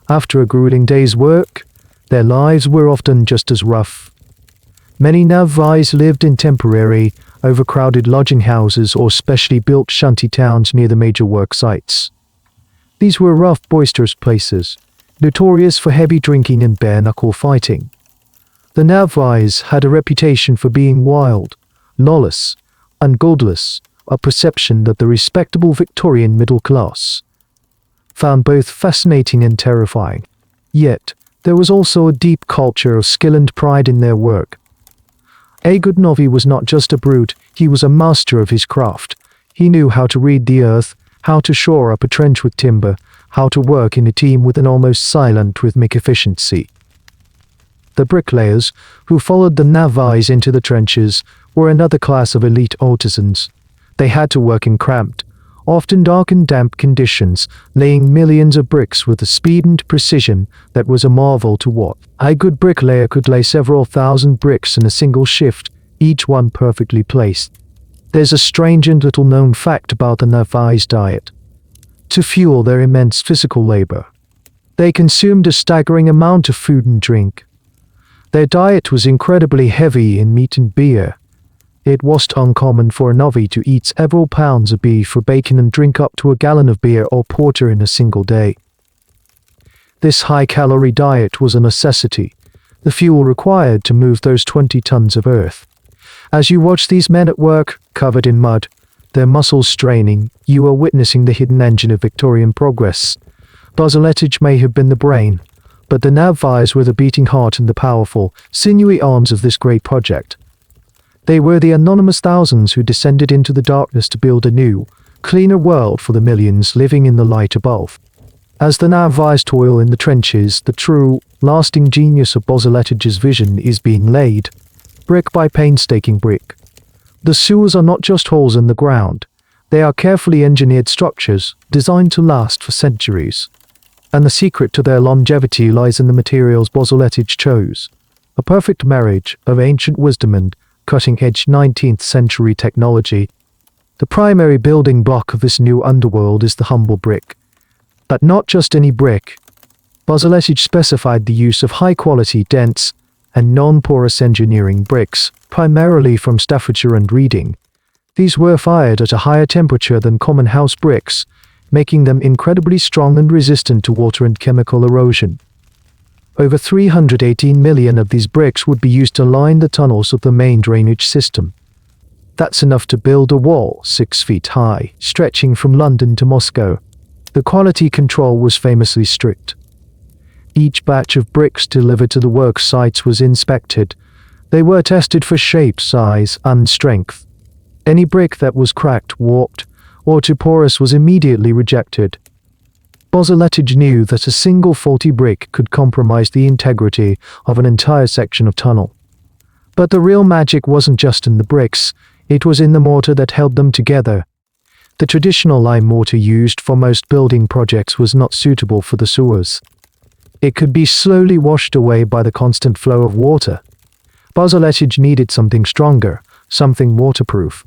After a grueling day's work, their lives were often just as rough. Many navvies lived in temporary, overcrowded lodging houses or specially built shanty towns near the major work sites. These were rough, boisterous places, notorious for heavy drinking and bare-knuckle fighting. The navvies had a reputation for being wild, lawless, and godless, a perception that the respectable Victorian middle class found both fascinating and terrifying. Yet, there was also a deep culture of skill and pride in their work. A good novvie was not just a brute, he was a master of his craft. He knew how to read the earth, how to shore up a trench with timber, how to work in a team with an almost silent rhythmic efficiency. The bricklayers, who followed the navvies into the trenches, were another class of elite artisans. They had to work in cramped, often dark and damp conditions, laying millions of bricks with a speed and precision that was a marvel to watch. A good bricklayer could lay several thousand bricks in a single shift, each one perfectly placed. There's a strange and little-known fact about the navvies' diet. To fuel their immense physical labor, they consumed a staggering amount of food and drink. Their diet was incredibly heavy in meat and beer. It wasn't uncommon for a novvie to eat several pounds of beef or bacon and drink up to a gallon of beer or porter in a single day. This high-calorie diet was a necessity, the fuel required to move those 20 tons of earth. As you watch these men at work, covered in mud, their muscles straining, you are witnessing the hidden engine of Victorian progress. Bosselettage may have been the brain, but the navvies were the beating heart and the powerful, sinewy arms of this great project. They were the anonymous thousands who descended into the darkness to build a new, cleaner world for the millions living in the light above. As the navvies toil in the trenches, the true, lasting genius of Bosselettage's vision is being laid, brick by painstaking brick. The sewers are not just holes in the ground, they are carefully engineered structures designed to last for centuries. And the secret to their longevity lies in the materials Bosselettage chose, a perfect marriage of ancient wisdom and cutting-edge 19th century technology. The primary building block of this new underworld is the humble brick. But not just any brick. Bosselettage specified the use of high-quality, dense, and non-porous engineering bricks, primarily from Staffordshire and Reading. These were fired at a higher temperature than common house bricks, making them incredibly strong and resistant to water and chemical erosion. Over 318 million of these bricks would be used to line the tunnels of the main drainage system. That's enough to build a wall 6 feet high, stretching from London to Moscow. The quality control was famously strict. Each batch of bricks delivered to the work sites was inspected. They were tested for shape, size, and strength. Any brick that was cracked, warped, or too porous was immediately rejected. Bosselettage knew that a single faulty brick could compromise the integrity of an entire section of tunnel. But the real magic wasn't just in the bricks, it was in the mortar that held them together. The traditional lime mortar used for most building projects was not suitable for the sewers. It could be slowly washed away by the constant flow of water. Bozzalettage needed something stronger, something waterproof.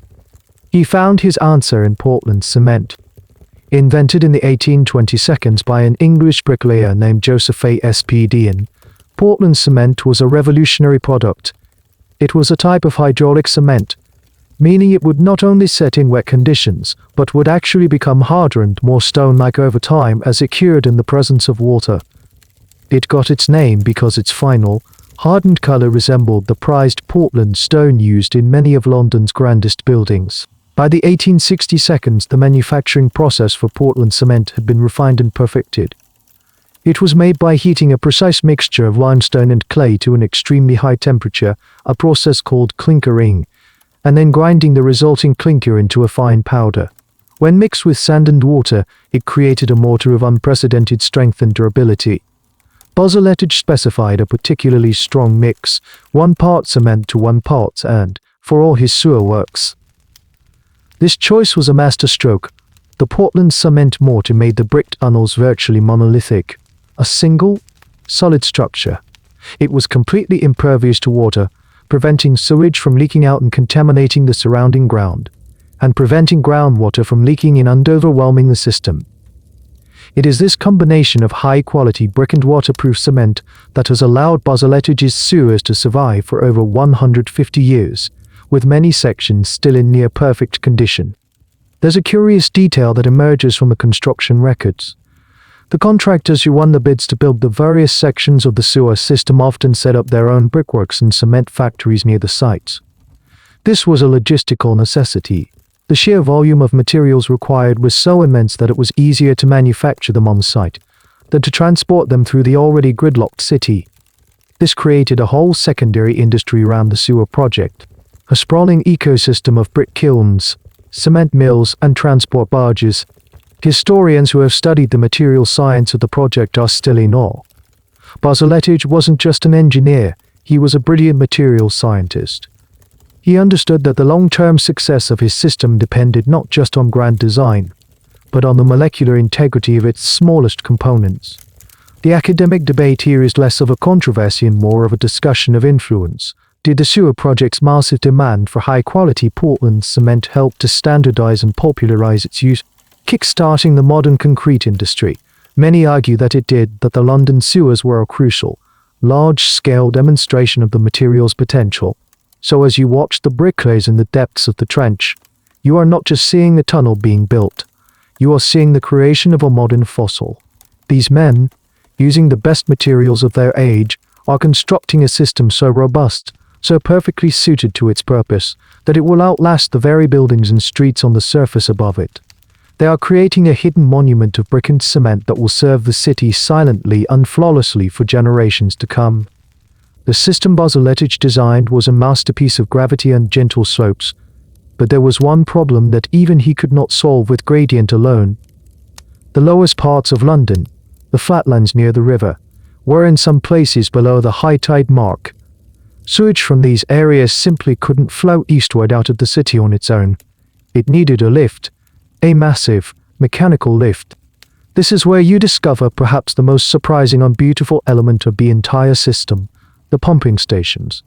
He found his answer in Portland cement. Invented in the 1820s by an English bricklayer named Joseph A. Dean, Portland cement was a revolutionary product. It was a type of hydraulic cement, meaning it would not only set in wet conditions, but would actually become harder and more stone-like over time as it cured in the presence of water. It got its name because its final, hardened color resembled the prized Portland stone used in many of London's grandest buildings. By the 1860s, the manufacturing process for Portland cement had been refined and perfected. It was made by heating a precise mixture of limestone and clay to an extremely high temperature, a process called clinkering, and then grinding the resulting clinker into a fine powder. When mixed with sand and water, it created a mortar of unprecedented strength and durability. Bozzalettage specified a particularly strong mix, 1 part cement to 1 part sand, for all his sewer works. This choice was a masterstroke. The Portland cement mortar made the brick tunnels virtually monolithic, a single, solid structure. It was completely impervious to water, preventing sewage from leaking out and contaminating the surrounding ground, and preventing groundwater from leaking in and overwhelming the system. It is this combination of high-quality brick and waterproof cement that has allowed Bozzalettage sewers to survive for over 150 years, with many sections still in near-perfect condition. There's a curious detail that emerges from the construction records. The contractors who won the bids to build the various sections of the sewer system often set up their own brickworks and cement factories near the sites. This was a logistical necessity. The sheer volume of materials required was so immense that it was easier to manufacture them on site than to transport them through the already gridlocked city. This created a whole secondary industry around the sewer project, a sprawling ecosystem of brick kilns, cement mills, and transport barges. Historians who have studied the material science of the project are still in awe. Bozzalettage wasn't just an engineer, he was a brilliant material scientist. He understood that the long-term success of his system depended not just on grand design, but on the molecular integrity of its smallest components. The academic debate here is less of a controversy and more of a discussion of influence. Did the sewer project's massive demand for high-quality Portland cement help to standardize and popularize its use, kick-starting the modern concrete industry? Many argue that it did, that the London sewers were a crucial, large-scale demonstration of the material's potential. So as you watch the bricklayers in the depths of the trench, you are not just seeing the tunnel being built, you are seeing the creation of a modern fossil. These men, using the best materials of their age, are constructing a system so robust, so perfectly suited to its purpose, that it will outlast the very buildings and streets on the surface above it. They are creating a hidden monument of brick and cement that will serve the city silently and flawlessly for generations to come. The system Bozzalettage designed was a masterpiece of gravity and gentle slopes, but there was one problem that even he could not solve with gradient alone. The lowest parts of London, the flatlands near the river, were in some places below the high tide mark. Sewage from these areas simply couldn't flow eastward out of the city on its own. It needed a lift, a massive, mechanical lift. This is where you discover perhaps the most surprising and beautiful element of the entire system, the pumping stations.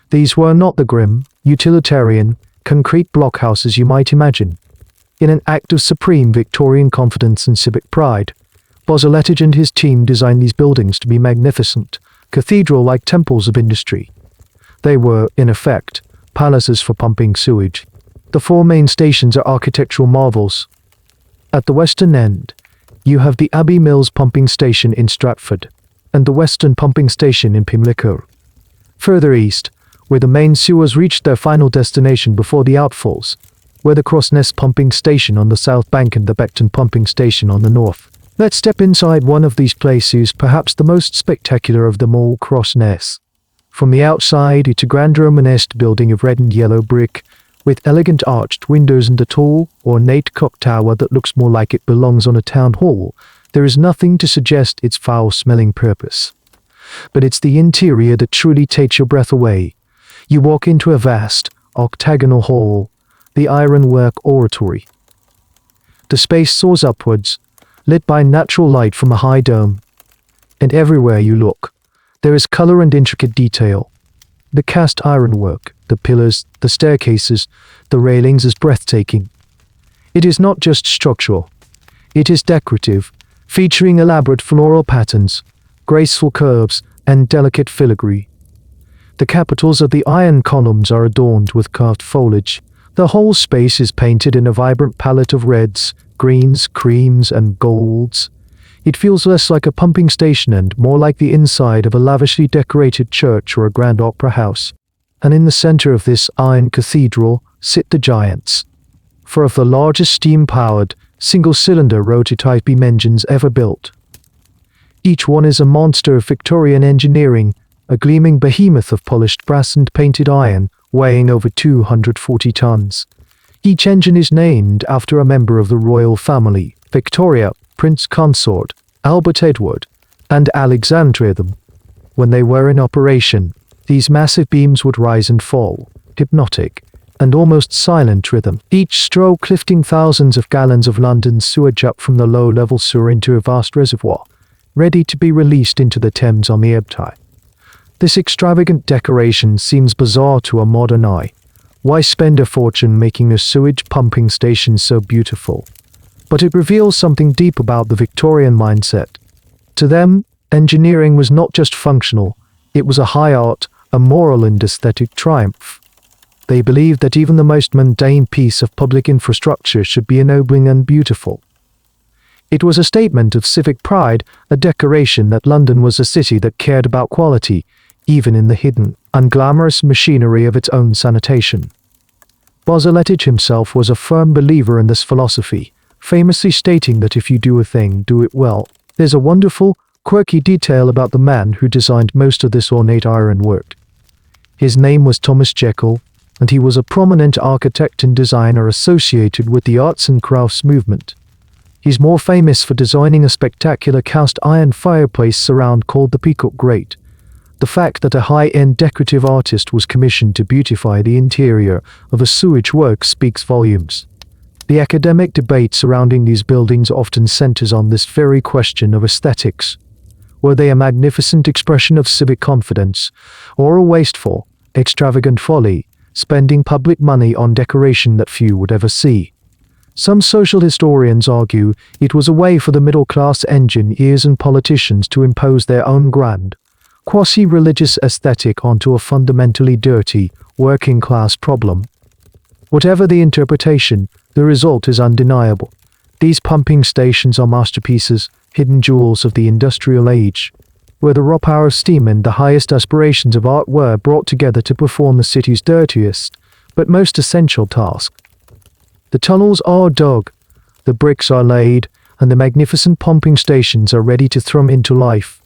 These were not the grim, utilitarian, concrete blockhouses you might imagine. In an act of supreme Victorian confidence and civic pride, Bozzalettage and his team designed these buildings to be magnificent, cathedral-like temples of industry. They were, in effect, palaces for pumping sewage. The 4 main stations are architectural marvels. At the western end, you have the Abbey Mills pumping station in Stratford, and the Western pumping station in Pimlico. Further east, where the main sewers reached their final destination before the outfalls, were the Crossness pumping station on the south bank and the Beckton pumping station on the north. Let's step inside one of these places, perhaps the most spectacular of them all, Crossness. From the outside, it's a grand Romanesque building of red and yellow brick, with elegant arched windows and a tall, ornate clock tower that looks more like it belongs on a town hall. There is nothing to suggest its foul-smelling purpose. But it's the interior that truly takes your breath away. You walk into a vast, octagonal hall, the ironwork oratory. The space soars upwards, lit by natural light from a high dome. And everywhere you look, there is color and intricate detail. The cast ironwork, the pillars, the staircases, the railings is breathtaking. It is not just structural. It is decorative, featuring elaborate floral patterns, graceful curves, and delicate filigree. The capitals of the iron columns are adorned with carved foliage. The whole space is painted in a vibrant palette of reds, greens, creams, and golds. It feels less like a pumping station and more like the inside of a lavishly decorated church or a grand opera house. And in the center of this iron cathedral sit the giants. Four of the largest steam-powered, single-cylinder rototype beam engines ever built. Each one is a monster of Victorian engineering, a gleaming behemoth of polished brass and painted iron, weighing over 240 tons. Each engine is named after a member of the royal family: Victoria, Prince Consort, Albert Edward, and Alexandra. When they were in operation, these massive beams would rise and fall, hypnotic, and almost silent rhythm, each stroke lifting thousands of gallons of London's sewage up from the low-level sewer into a vast reservoir, ready to be released into the Thames on the ebb tide. This extravagant decoration seems bizarre to a modern eye. Why spend a fortune making a sewage pumping station so beautiful? But it reveals something deep about the Victorian mindset. To them, engineering was not just functional, it was a high art, a moral and aesthetic triumph. They believed that even the most mundane piece of public infrastructure should be ennobling and beautiful. It was a statement of civic pride, a declaration that London was a city that cared about quality, even in the hidden, unglamorous machinery of its own sanitation. Bosletich himself was a firm believer in this philosophy, famously stating that if you do a thing, do it well. There's a wonderful, quirky detail about the man who designed most of this ornate ironwork. His name was Thomas Jekyll, and he was a prominent architect and designer associated with the arts and crafts movement. He's more famous for designing a spectacular cast iron fireplace surround called the Peacock Grate. The fact that a high-end decorative artist was commissioned to beautify the interior of a sewage works speaks volumes. The academic debate surrounding these buildings often centers on this very question of aesthetics. Were they a magnificent expression of civic confidence, or a wasteful, extravagant folly, spending public money on decoration that few would ever see? Some social historians argue it was a way for the middle-class engineers and politicians to impose their own grand, quasi-religious aesthetic onto a fundamentally dirty, working-class problem. Whatever the interpretation, the result is undeniable. These pumping stations are masterpieces, hidden jewels of the industrial age, where the raw power of steam and the highest aspirations of art were brought together to perform the city's dirtiest, but most essential task. The tunnels are dug, the bricks are laid, and the magnificent pumping stations are ready to thrum into life.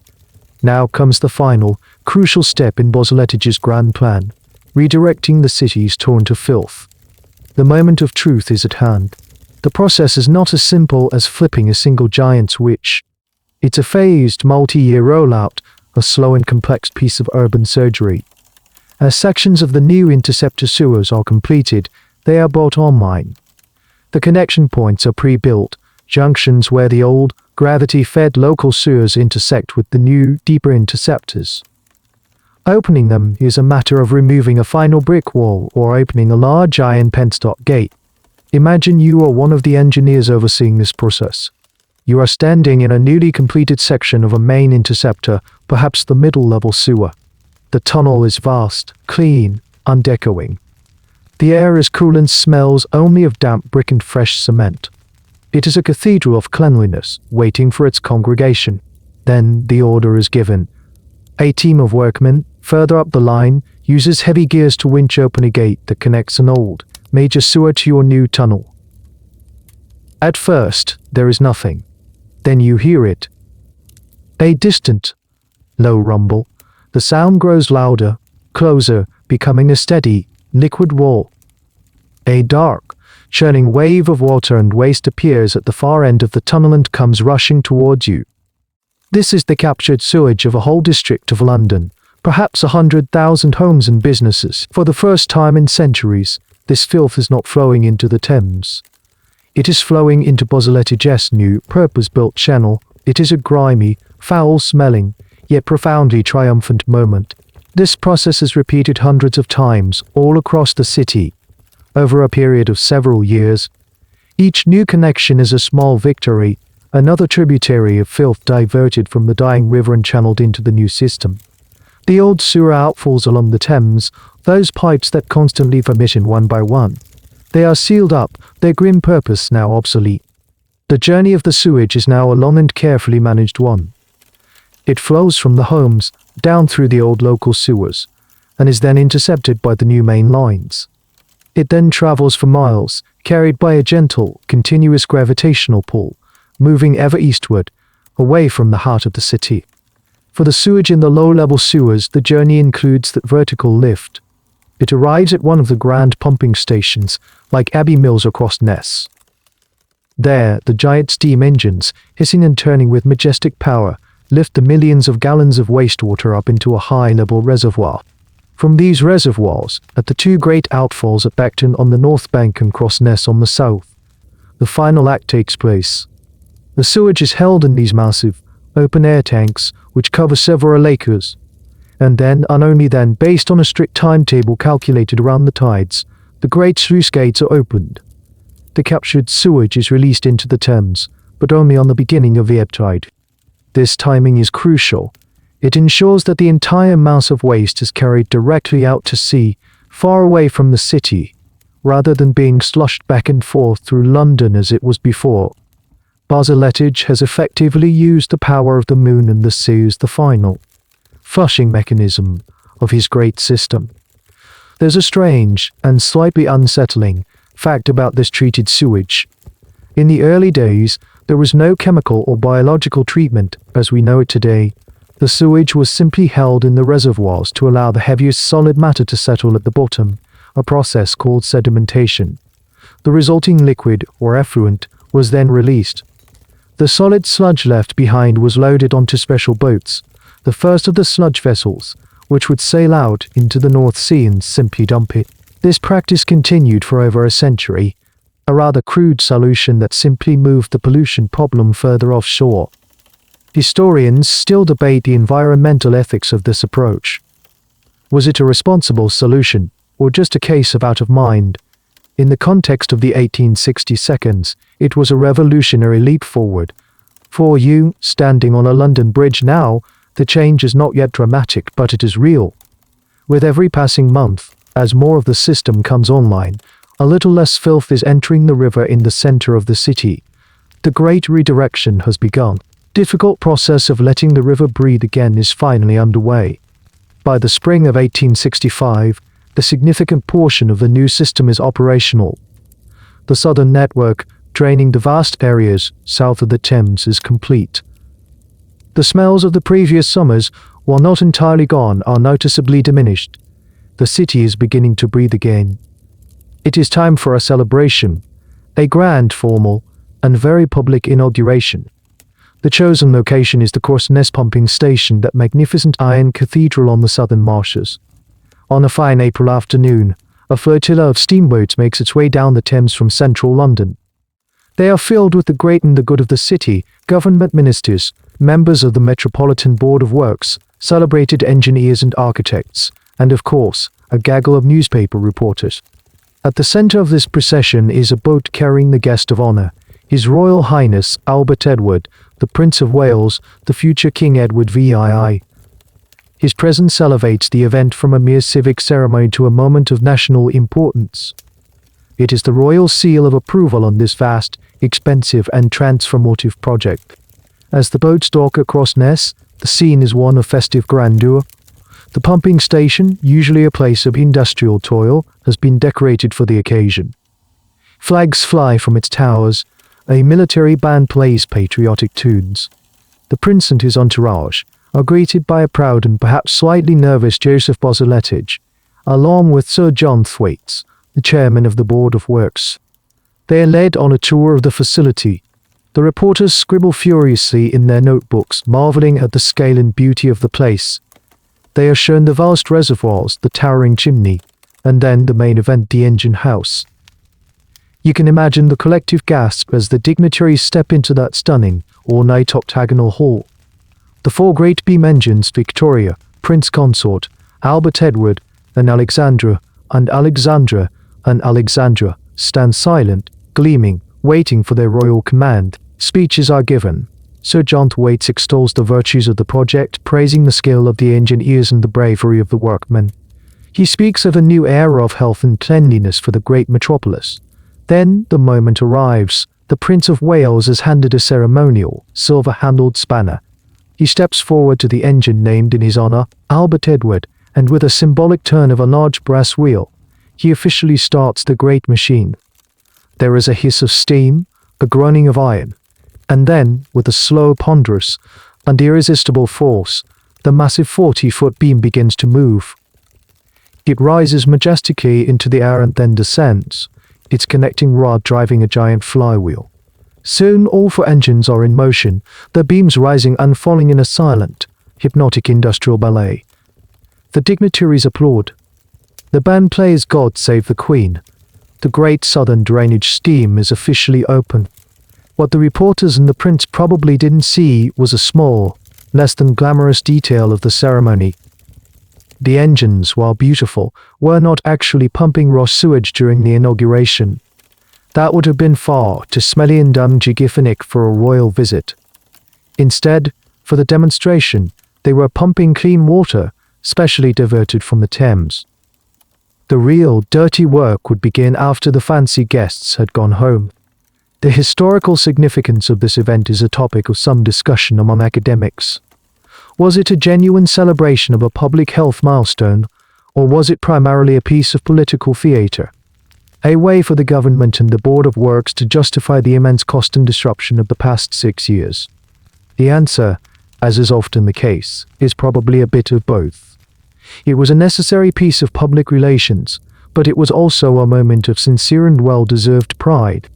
Now comes the final, crucial step in Bosletich's grand plan, redirecting the city's torrent of filth. The moment of truth is at hand. The process is not as simple as flipping a single giant switch. It's a phased, multi-year rollout, a slow and complex piece of urban surgery. As sections of the new interceptor sewers are completed, they are brought online. The connection points are pre-built, junctions where the old, gravity-fed local sewers intersect with the new, deeper interceptors. Opening them is a matter of removing a final brick wall or opening a large iron penstock gate. Imagine you are one of the engineers overseeing this process. You are standing in a newly completed section of a main interceptor, perhaps the middle-level sewer. The tunnel is vast, clean, undecoing. The air is cool and smells only of damp brick and fresh cement. It is a cathedral of cleanliness, waiting for its congregation. Then the order is given. A team of workmen, further up the line, uses heavy gears to winch open a gate that connects an old, major sewer to your new tunnel. At first, there is nothing. Then you hear it. A distant, low rumble. The sound grows louder, closer, becoming a steady, liquid roar. A dark, churning wave of water and waste appears at the far end of the tunnel and comes rushing towards you. This is the captured sewage of a whole district of London, perhaps 100,000 homes and businesses. For the first time in centuries, this filth is not flowing into the Thames. It is flowing into Bosletich's new, purpose-built channel. It is a grimy, foul-smelling, yet profoundly triumphant moment. This process is repeated hundreds of times all across the city, over a period of several years. Each new connection is a small victory, another tributary of filth diverted from the dying river and channeled into the new system. The old sewer outfalls along the Thames, those pipes that constantly vomit in one by one. They are sealed up, their grim purpose now obsolete. The journey of the sewage is now a long and carefully managed one. It flows from the homes, down through the old local sewers, and is then intercepted by the new main lines. It then travels for miles, carried by a gentle, continuous gravitational pull, moving ever eastward, away from the heart of the city. For the sewage in the low-level sewers, the journey includes that vertical lift. It arrives at one of the grand pumping stations, like Abbey Mills across Ness. There, the giant steam engines, hissing and turning with majestic power, lift the millions of gallons of wastewater up into a high-level reservoir. From these reservoirs, at the two great outfalls at Beckton on the north bank and Cross Ness on the south, the final act takes place. The sewage is held in these massive, open-air tanks, which cover several acres. And then, and only then, based on a strict timetable calculated around the tides, the great sluice gates are opened. The captured sewage is released into the Thames, but only on the beginning of the ebb tide. This timing is crucial. It ensures that the entire mass of waste is carried directly out to sea, far away from the city, rather than being sloshed back and forth through London as it was before. Basil has effectively used the power of the moon and the sea as the final flushing mechanism of his great system. There's a strange and slightly unsettling fact about this treated sewage. In the early days, there was no chemical or biological treatment as we know it today. The sewage was simply held in the reservoirs to allow the heaviest solid matter to settle at the bottom, a process called sedimentation. The resulting liquid, or effluent, was then released. The solid sludge left behind was loaded onto special boats, the first of the sludge vessels, which would sail out into the North Sea and simply dump it. This practice continued for over a century, a rather crude solution that simply moved the pollution problem further offshore. Historians still debate the environmental ethics of this approach. Was it a responsible solution, or just a case of out of mind? In the context of the 1860 seconds, it was a revolutionary leap forward. For you, standing on a London bridge now, the change is not yet dramatic, but it is real. With every passing month, as more of the system comes online, a little less filth is entering the river in the center of the city. The great redirection has begun. Difficult process of letting the river breathe again is finally underway. By the spring of 1865, the significant portion of the new system is operational. The southern network, draining the vast areas south of the Thames, is complete. The smells of the previous summers, while not entirely gone, are noticeably diminished. The city is beginning to breathe again. It is time for a celebration, a grand, formal, and very public inauguration. The chosen location is the Cross Ness pumping station, that magnificent iron cathedral on the southern marshes. On a fine April afternoon, a flotilla of steamboats makes its way down the Thames from central London. They are filled with the great and the good of the city, government ministers, members of the Metropolitan Board of Works, celebrated engineers and architects, and of course, a gaggle of newspaper reporters. At the center of this procession is a boat carrying the guest of honor, His Royal Highness Albert Edward, the Prince of Wales, the future King Edward VII. His presence elevates the event from a mere civic ceremony to a moment of national importance. It is the royal seal of approval on this vast, expensive and transformative project. As the boats dock across Ness, the scene is one of festive grandeur. The pumping station, usually a place of industrial toil, has been decorated for the occasion. Flags fly from its towers, a military band plays patriotic tunes. The prince and his entourage are greeted by a proud and perhaps slightly nervous Joseph Basil, along with Sir John Thwaites, the chairman of the Board of Works. They are led on a tour of the facility. The reporters scribble furiously in their notebooks, marveling at the scale and beauty of the place. They are shown the vast reservoirs, the towering chimney, and then the main event, the engine house. You can imagine the collective gasp as the dignitaries step into that stunning, ornate octagonal hall. The four great beam engines, Victoria, Prince Consort, Albert Edward, and Alexandra, stand silent, gleaming, waiting for their royal command. Speeches are given. Sir John Thwaites extols the virtues of the project, praising the skill of the engineers and the bravery of the workmen. He speaks of a new era of health and cleanliness for the great metropolis. Then the moment arrives. The Prince of Wales is handed a ceremonial, silver-handled spanner. He steps forward to the engine named in his honor, Albert Edward, and with a symbolic turn of a large brass wheel, he officially starts the great machine. There is a hiss of steam, a groaning of iron, and then, with a slow, ponderous, and irresistible force, the massive 40-foot beam begins to move. It rises majestically into the air and then descends, its connecting rod driving a giant flywheel. Soon all four engines are in motion, the beams rising and falling in a silent, hypnotic industrial ballet. The dignitaries applaud. The band plays God Save the Queen. The great southern drainage scheme is officially open. What the reporters and the prince probably didn't see was a small, less than glamorous detail of the ceremony. The engines, while beautiful, were not actually pumping raw sewage during the inauguration. That would have been far too smelly and unhygienic for a royal visit. Instead, for the demonstration, they were pumping clean water, specially diverted from the Thames. The real, dirty work would begin after the fancy guests had gone home. The historical significance of this event is a topic of some discussion among academics. Was it a genuine celebration of a public health milestone, or was it primarily a piece of political theatre? A way for the government and the Board of Works to justify the immense cost and disruption of the past 6 years? The answer, as is often the case, is probably a bit of both. It was a necessary piece of public relations, but it was also a moment of sincere and well-deserved pride.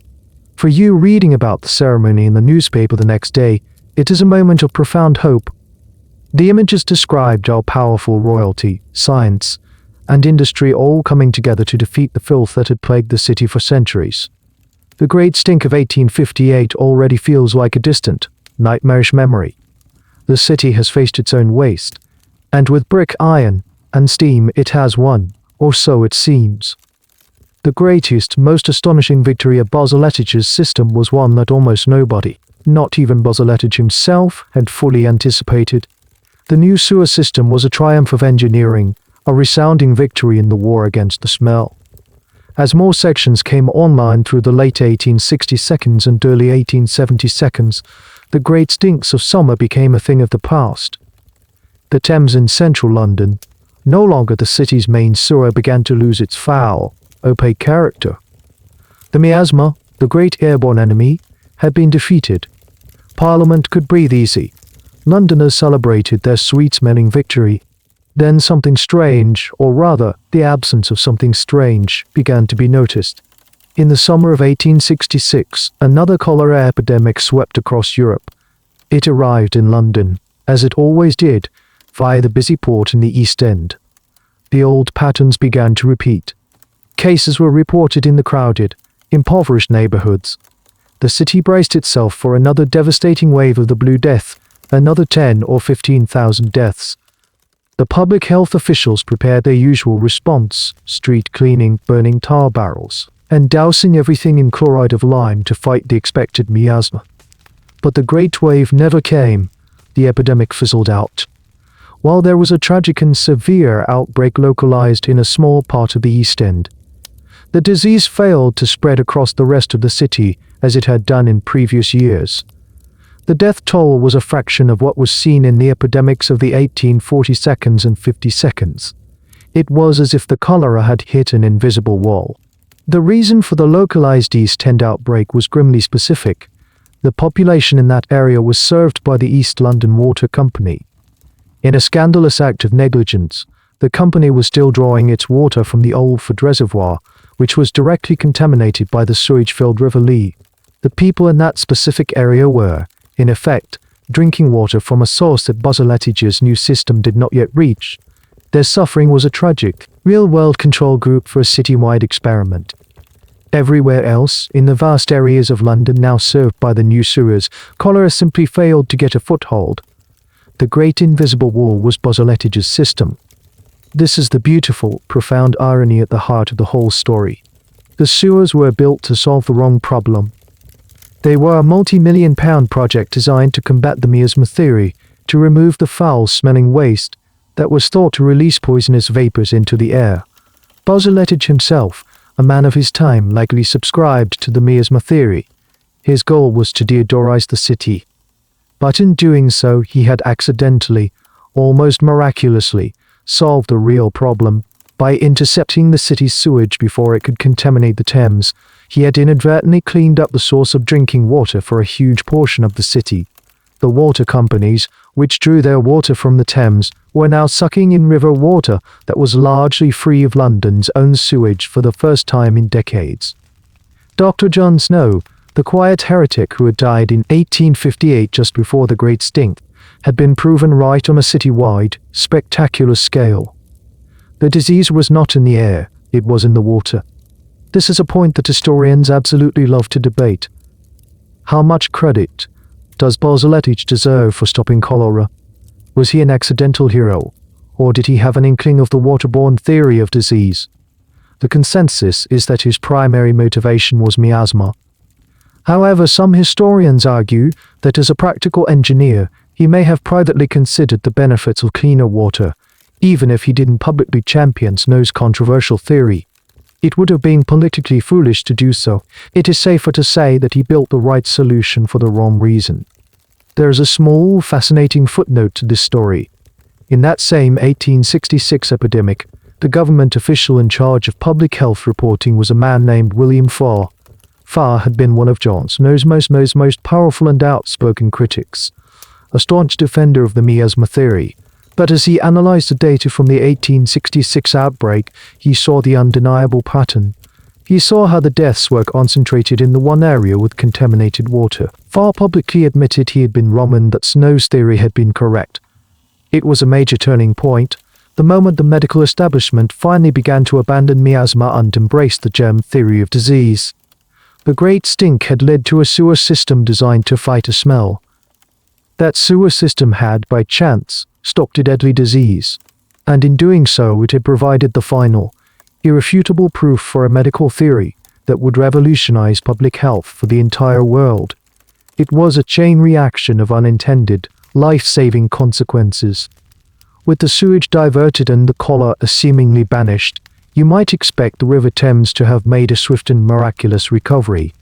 For you reading about the ceremony in the newspaper the next day, it is a moment of profound hope. The images described are powerful royalty, science, and industry all coming together to defeat the filth that had plagued the city for centuries. The great stink of 1858 already feels like a distant, nightmarish memory. The city has faced its own waste, and with brick, iron, and steam it has won, or so it seems. The greatest, most astonishing victory of Bosalett's system was one that almost nobody, not even Bosalett himself, had fully anticipated. The new sewer system was a triumph of engineering, a resounding victory in the war against the smell. As more sections came online through the late 1860s and early 1870s, the great stinks of summer became a thing of the past. The Thames in central London, no longer the city's main sewer, began to lose its foul, opaque character. The miasma, the great airborne enemy, had been defeated. Parliament could breathe easy. Londoners celebrated their sweet-smelling victory. Then something strange, or rather, the absence of something strange, began to be noticed. In the summer of 1866, another cholera epidemic swept across Europe. It arrived in London, as it always did, via the busy port in the East End. The old patterns began to repeat. Cases were reported in the crowded, impoverished neighborhoods. The city braced itself for another devastating wave of the Blue Death, another 10 or 15,000 deaths. The public health officials prepared their usual response: street cleaning, burning tar barrels, and dousing everything in chloride of lime to fight the expected miasma. But the great wave never came. The epidemic fizzled out. While there was a tragic and severe outbreak localized in a small part of the East End, the disease failed to spread across the rest of the city as it had done in previous years. The death toll was a fraction of what was seen in the epidemics of the 1840s and 50s. It was as if the cholera had hit an invisible wall. The reason for the localized East End outbreak was grimly specific. The population in that area was served by the East London Water Company. In a scandalous act of negligence, the company was still drawing its water from the Old Ford Reservoir, which was directly contaminated by the sewage-filled River Lee. The people in that specific area were, in effect, drinking water from a source that Bosalet's new system did not yet reach. Their suffering was a tragic, real-world control group for a citywide experiment. Everywhere else, in the vast areas of London now served by the new sewers, cholera simply failed to get a foothold. The Great Invisible Wall was Bosalet's system. This is the beautiful, profound irony at the heart of the whole story. The sewers were built to solve the wrong problem. They were a multi-million-pound project designed to combat the miasma theory, to remove the foul-smelling waste that was thought to release poisonous vapors into the air. Bozzaletich himself, a man of his time, likely subscribed to the miasma theory. His goal was to deodorize the city. But in doing so, he had accidentally, almost miraculously, solved the real problem. By intercepting the city's sewage before it could contaminate the Thames, he had inadvertently cleaned up the source of drinking water for a huge portion of the city. The water companies, which drew their water from the Thames, were now sucking in river water that was largely free of London's own sewage for the first time in decades. Dr. John Snow, the quiet heretic who had died in 1858 just before the Great Stink, had been proven right on a city-wide, spectacular scale. The disease was not in the air, it was in the water. This is a point that historians absolutely love to debate. How much credit does Bozzaletich deserve for stopping cholera? Was he an accidental hero, or did he have an inkling of the waterborne theory of disease? The consensus is that his primary motivation was miasma. However, some historians argue that as a practical engineer, he may have privately considered the benefits of cleaner water, even if he didn't publicly champion Snow's controversial theory. It would have been politically foolish to do so. It is safer to say that he built the right solution for the wrong reason. There is a small, fascinating footnote to this story. In that same 1866 epidemic, the government official in charge of public health reporting was a man named William Farr. Farr had been one of John Snow's most powerful and outspoken critics, a staunch defender of the miasma theory. But as he analyzed the data from the 1866 outbreak, he saw the undeniable pattern. He saw how the deaths were concentrated in the one area with contaminated water. Farr publicly admitted he had been wrong and that Snow's theory had been correct. It was a major turning point, the moment the medical establishment finally began to abandon miasma and embrace the germ theory of disease. The Great Stink had led to a sewer system designed to fight a smell. That sewer system had, by chance, stopped a deadly disease, and in doing so it had provided the final, irrefutable proof for a medical theory that would revolutionize public health for the entire world. It was a chain reaction of unintended, life-saving consequences. With the sewage diverted and the cholera seemingly banished, you might expect the River Thames to have made a swift and miraculous recovery.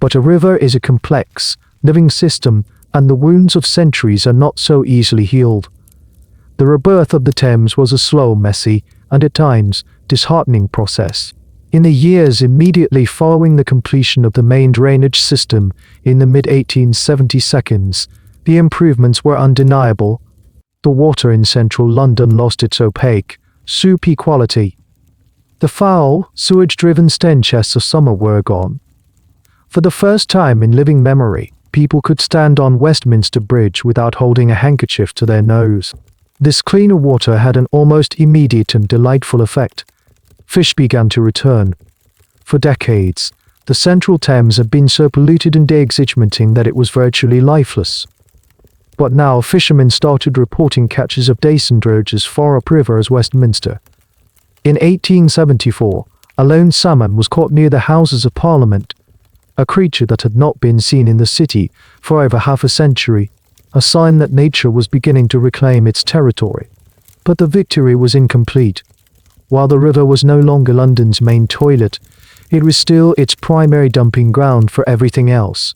But a river is a complex, living system, and the wounds of centuries are not so easily healed. The rebirth of the Thames was a slow, messy, and at times, disheartening process. In the years immediately following the completion of the main drainage system in the mid-1870s, the improvements were undeniable. The water in central London lost its opaque, soupy quality. The foul, sewage-driven stenches of summer were gone. For the first time in living memory, people could stand on Westminster Bridge without holding a handkerchief to their nose. This cleaner water had an almost immediate and delightful effect. Fish began to return. For decades, the central Thames had been so polluted and exigmenting that it was virtually lifeless. But now fishermen started reporting catches of Dasendroge as far upriver as Westminster. In 1874, a lone salmon was caught near the Houses of Parliament, a creature that had not been seen in the city for over half a century, a sign that nature was beginning to reclaim its territory. But the victory was incomplete. While the river was no longer London's main toilet, it was still its primary dumping ground for everything else.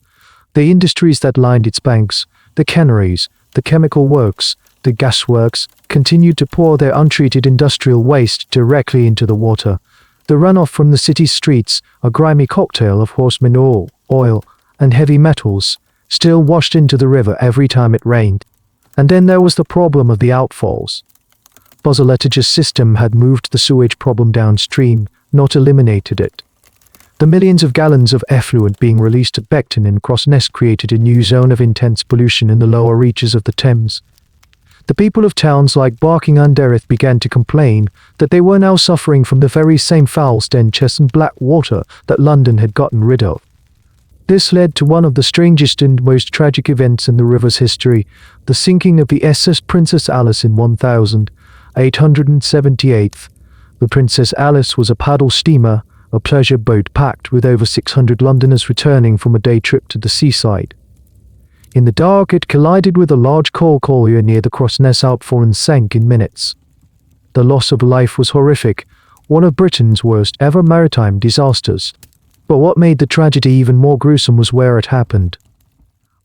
The industries that lined its banks, the canneries, the chemical works, the gasworks, continued to pour their untreated industrial waste directly into the water. The runoff from the city's streets, a grimy cocktail of horse manure, oil, and heavy metals, still washed into the river every time it rained. And then there was the problem of the outfalls. Bozaletich's system had moved the sewage problem downstream, not eliminated it. The millions of gallons of effluent being released at Beckton and Crossness created a new zone of intense pollution in the lower reaches of the Thames. The people of towns like Barking-under-Erith began to complain that they were now suffering from the very same foul stenches and black water that London had gotten rid of. This led to one of the strangest and most tragic events in the river's history, the sinking of the SS Princess Alice in 1000, 878th, the Princess Alice was a paddle steamer, a pleasure boat packed with over 600 Londoners returning from a day trip to the seaside. In the dark, it collided with a large coal collier near the Crossness Outfall and sank in minutes. The loss of life was horrific, one of Britain's worst ever maritime disasters. But what made the tragedy even more gruesome was where it happened.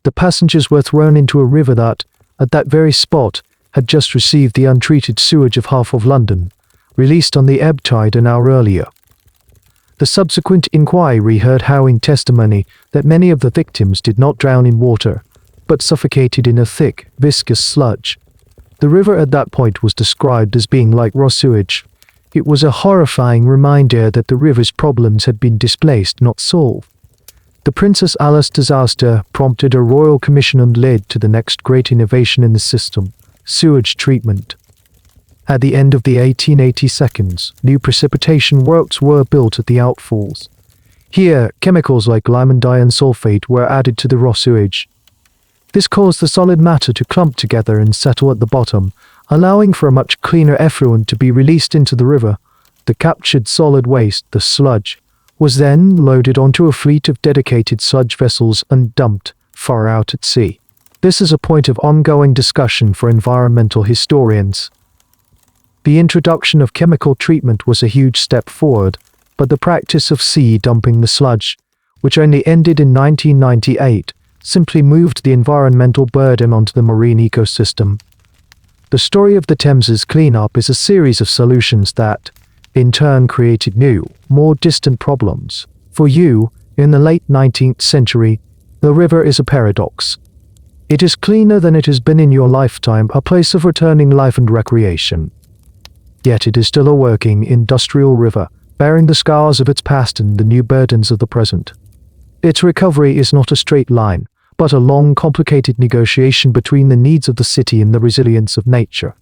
The passengers were thrown into a river that, at that very spot, had just received the untreated sewage of half of London, released on the ebb tide an hour earlier. The subsequent inquiry heard howling testimony that many of the victims did not drown in water, but suffocated in a thick, viscous sludge. The river at that point was described as being like raw sewage. It was a horrifying reminder that the river's problems had been displaced, not solved. The Princess Alice disaster prompted a royal commission and led to the next great innovation in the system: sewage treatment. At the end of the 1882, new precipitation works were built at the outfalls. Here, chemicals like lime and iron sulfate were added to the raw sewage. This caused the solid matter to clump together and settle at the bottom, allowing for a much cleaner effluent to be released into the river. The captured solid waste, the sludge, was then loaded onto a fleet of dedicated sludge vessels and dumped far out at sea. This is a point of ongoing discussion for environmental historians. The introduction of chemical treatment was a huge step forward, but the practice of sea dumping the sludge, which only ended in 1998, simply moved the environmental burden onto the marine ecosystem. The story of the Thames's cleanup is a series of solutions that, in turn, created new, more distant problems. For you, in the late 19th century, the river is a paradox. It is cleaner than it has been in your lifetime, a place of returning life and recreation. Yet it is still a working, industrial river, bearing the scars of its past and the new burdens of the present. Its recovery is not a straight line, but a long, complicated negotiation between the needs of the city and the resilience of nature.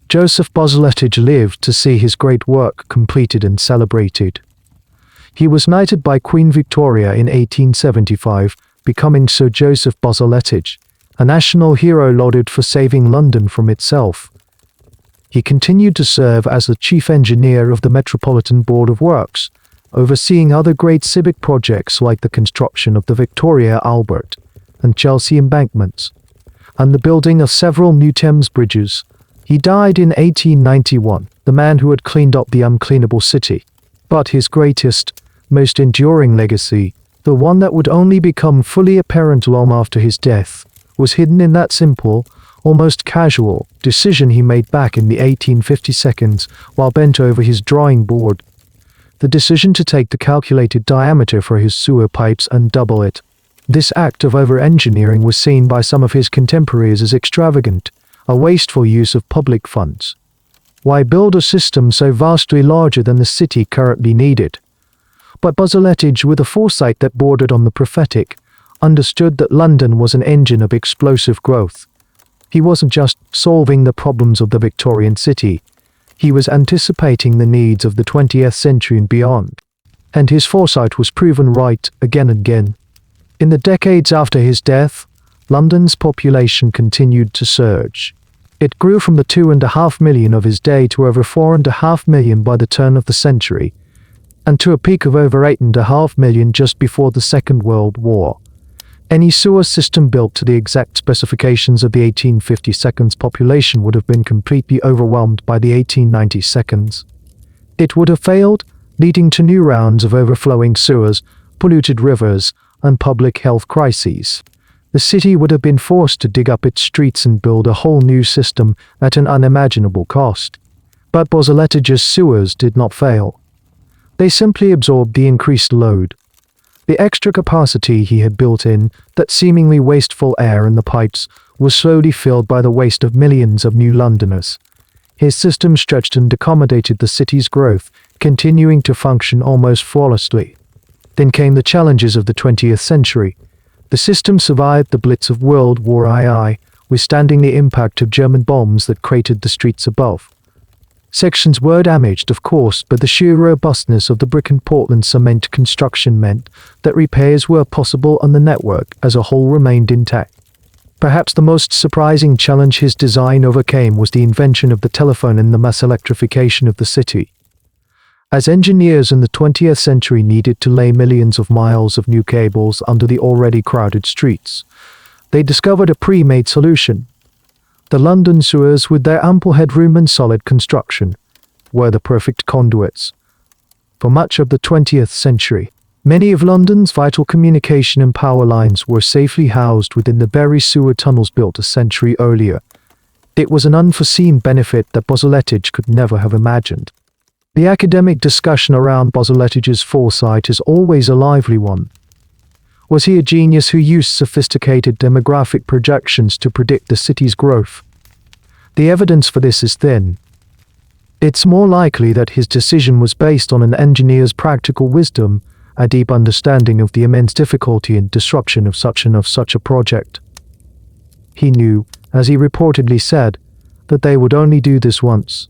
Joseph Bosletidge lived to see his great work completed and celebrated. He was knighted by Queen Victoria in 1875, becoming Sir Joseph Bosletidge, a national hero lauded for saving London from itself. He continued to serve as the chief engineer of the Metropolitan Board of Works, overseeing other great civic projects like the construction of the Victoria, Albert, and Chelsea embankments, and the building of several new Thames bridges. He died in 1891, the man who had cleaned up the uncleanable city. But his greatest, most enduring legacy, the one that would only become fully apparent long after his death, was hidden in that simple, almost casual, decision he made back in the 1852 while bent over his drawing board. The decision to take the calculated diameter for his sewer pipes and double it. This act of over-engineering was seen by some of his contemporaries as extravagant, a wasteful use of public funds. Why build a system so vastly larger than the city currently needed? But Bosletidge, with a foresight that bordered on the prophetic, understood that London was an engine of explosive growth. He wasn't just solving the problems of the Victorian city, he was anticipating the needs of the 20th century and beyond. And his foresight was proven right again and again. In the decades after his death, London's population continued to surge. It grew from the 2.5 million of his day to over 4.5 million by the turn of the century, and to a peak of over 8.5 million just before the Second World War. Any sewer system built to the exact specifications of the 1852's population would have been completely overwhelmed by the 1892's. It would have failed, leading to new rounds of overflowing sewers, polluted rivers, and public health crises. The city would have been forced to dig up its streets and build a whole new system at an unimaginable cost. But Bosletidge's sewers did not fail. They simply absorbed the increased load. The extra capacity he had built in, that seemingly wasteful air in the pipes, was slowly filled by the waste of millions of new Londoners. His system stretched and accommodated the city's growth, continuing to function almost flawlessly. Then came the challenges of the 20th century. The system survived the blitz of World War II, withstanding the impact of German bombs that cratered the streets above. Sections were damaged, of course, but the sheer robustness of the brick and Portland cement construction meant that repairs were possible and the network as a whole remained intact. Perhaps the most surprising challenge his design overcame was the invention of the telephone and the mass electrification of the city. As engineers in the 20th century needed to lay millions of miles of new cables under the already crowded streets, they discovered a pre-made solution. The London sewers, with their ample headroom and solid construction, were the perfect conduits. For much of the 20th century, many of London's vital communication and power lines were safely housed within the very sewer tunnels built a century earlier. It was an unforeseen benefit that Bossuettage could never have imagined. The academic discussion around Bossuettage's foresight is always a lively one. Was he a genius who used sophisticated demographic projections to predict the city's growth? The evidence for this is thin. It's more likely that his decision was based on an engineer's practical wisdom, a deep understanding of the immense difficulty and disruption of such a project. He knew, as he reportedly said, that they would only do this once.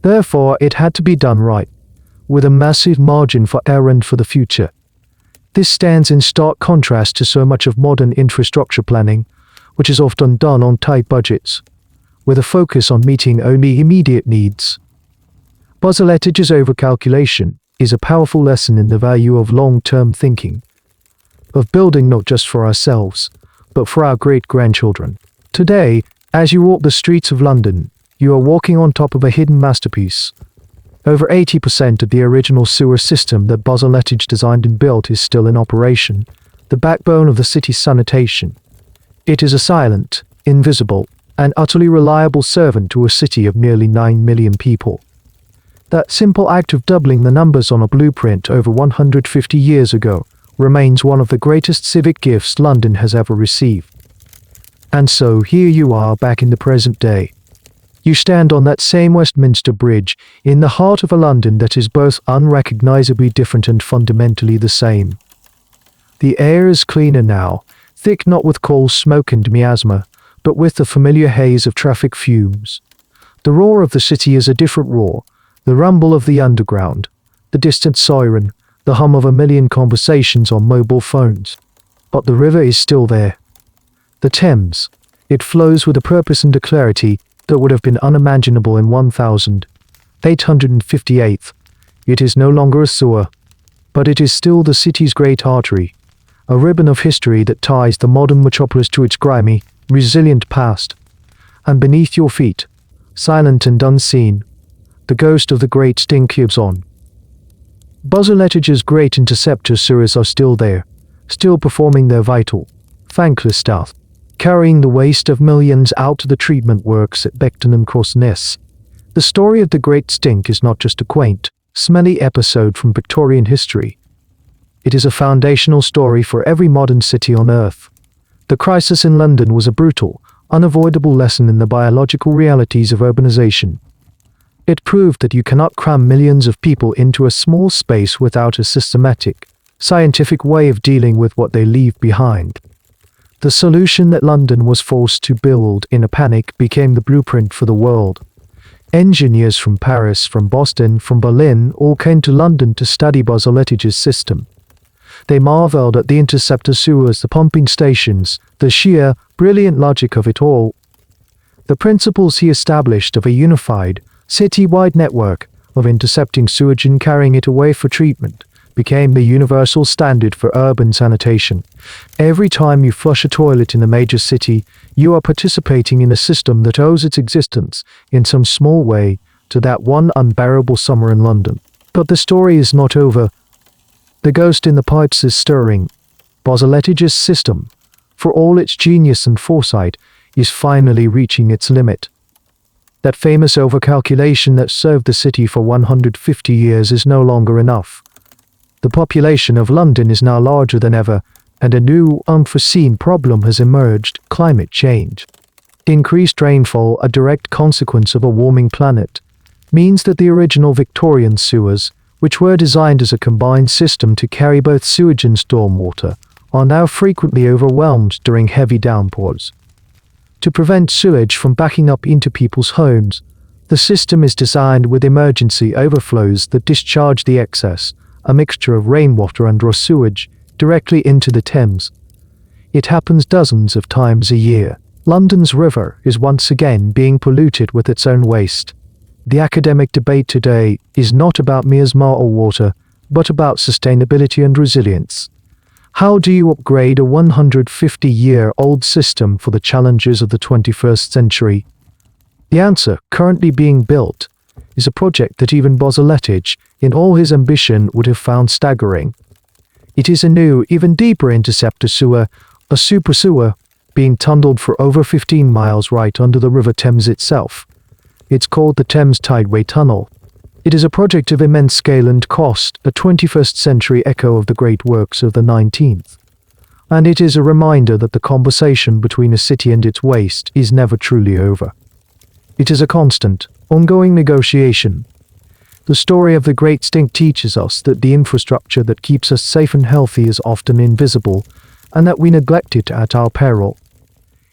Therefore, it had to be done right, with a massive margin for error for the future. This stands in stark contrast to so much of modern infrastructure planning, which is often done on tight budgets, with a focus on meeting only immediate needs. Bossuettage's overcalculation is a powerful lesson in the value of long-term thinking, of building not just for ourselves, but for our great-grandchildren. Today, as you walk the streets of London, you are walking on top of a hidden masterpiece. Over 80% of the original sewer system that Bossuettage designed and built is still in operation, the backbone of the city's sanitation. It is a silent, invisible, and utterly reliable servant to a city of nearly 9 million people. That simple act of doubling the numbers on a blueprint over 150 years ago remains one of the greatest civic gifts London has ever received. And so here you are back in the present day. You stand on that same Westminster Bridge in the heart of a London that is both unrecognizably different and fundamentally the same. The air is cleaner now, thick not with coal smoke and miasma, but with the familiar haze of traffic fumes. The roar of the city is a different roar, the rumble of the underground, the distant siren, the hum of a million conversations on mobile phones. But the river is still there. The Thames. It flows with a purpose and a clarity that would have been unimaginable in 1858. It is no longer a sewer, but it is still the city's great artery, a ribbon of history that ties the modern metropolis to its grimy, resilient past. And beneath your feet, silent and unseen, the ghost of the great stink lives on. Bossuettage's great interceptor sewers are still there, still performing their vital, thankless task, carrying the waste of millions out to the treatment works at Beckton and Crossness. The story of the Great Stink is not just a quaint, smelly episode from Victorian history. It is a foundational story for every modern city on Earth. The crisis in London was a brutal, unavoidable lesson in the biological realities of urbanization. It proved that you cannot cram millions of people into a small space without a systematic, scientific way of dealing with what they leave behind. The solution that London was forced to build in a panic became the blueprint for the world. Engineers from Paris, from Boston, from Berlin all came to London to study Bossuettage's system. They marveled at the interceptor sewers, the pumping stations, the sheer, brilliant logic of it all. The principles he established of a unified, city-wide network of intercepting sewage and carrying it away for treatment became the universal standard for urban sanitation. Every time you flush a toilet in a major city, you are participating in a system that owes its existence, in some small way, to that one unbearable summer in London. But the story is not over. The ghost in the pipes is stirring. Bossuettage's system, for all its genius and foresight, is finally reaching its limit. That famous overcalculation that served the city for 150 years is no longer enough. The population of London is now larger than ever, and a new, unforeseen problem has emerged: climate change. Increased rainfall, a direct consequence of a warming planet, means that the original Victorian sewers, which were designed as a combined system to carry both sewage and stormwater, are now frequently overwhelmed during heavy downpours. To prevent sewage from backing up into people's homes, the system is designed with emergency overflows that discharge the excess, a mixture of rainwater and raw sewage, directly into the Thames. It happens dozens of times a year. London's river is once again being polluted with its own waste. The academic debate today is not about miasma or water, but about sustainability and resilience. How do you upgrade a 150-year-old system for the challenges of the 21st century? The answer, currently being built, is a project that even Bozzaletich, in all his ambition, would have found staggering. It is a new, even deeper interceptor sewer, a super sewer, being tunneled for over 15 miles right under the River Thames itself. It's called the Thames Tideway Tunnel. It is a project of immense scale and cost, a 21st century echo of the great works of the 19th. And it is a reminder that the conversation between a city and its waste is never truly over. It is a constant, ongoing negotiation. The story of the Great Stink teaches us that the infrastructure that keeps us safe and healthy is often invisible, and that we neglect it at our peril.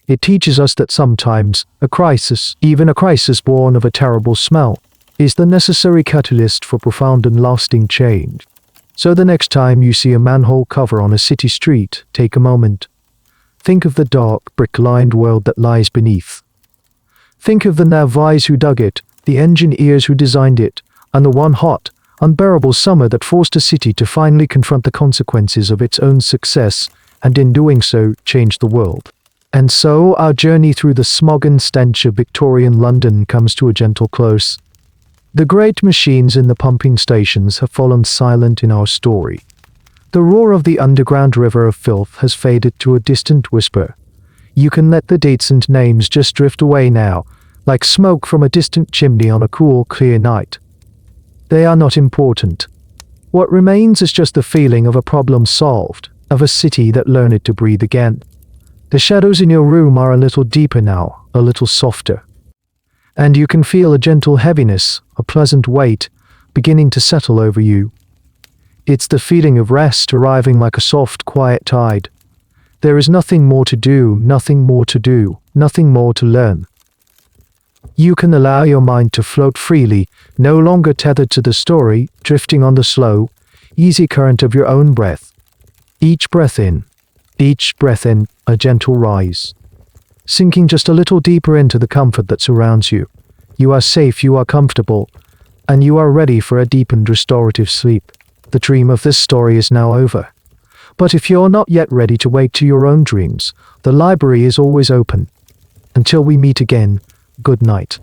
It teaches us that sometimes a crisis, even a crisis born of a terrible smell, is the necessary catalyst for profound and lasting change. So the next time you see a manhole cover on a city street, take a moment. Think of the dark, brick-lined world that lies beneath. Think of the navvies who dug it, the engineers who designed it, and the one hot, unbearable summer that forced a city to finally confront the consequences of its own success, and in doing so, change the world. And so our journey through the smog and stench of Victorian London comes to a gentle close. The great machines in the pumping stations have fallen silent in our story. The roar of the underground river of filth has faded to a distant whisper. You can let the dates and names just drift away now, like smoke from a distant chimney on a cool, clear night. They are not important. What remains is just the feeling of a problem solved, of a city that learned to breathe again. The shadows in your room are a little deeper now, a little softer. And you can feel a gentle heaviness, a pleasant weight, beginning to settle over you. It's the feeling of rest arriving like a soft, quiet tide. There is nothing more to do, nothing more to do, nothing more to learn. You can allow your mind to float freely, no longer tethered to the story, drifting on the slow, easy current of your own breath. Each breath in, a gentle rise. Sinking just a little deeper into the comfort that surrounds you. You are safe, you are comfortable, and you are ready for a deepened restorative sleep. The dream of this story is now over. But if you're not yet ready to wake to your own dreams, the library is always open. Until we meet again, good night.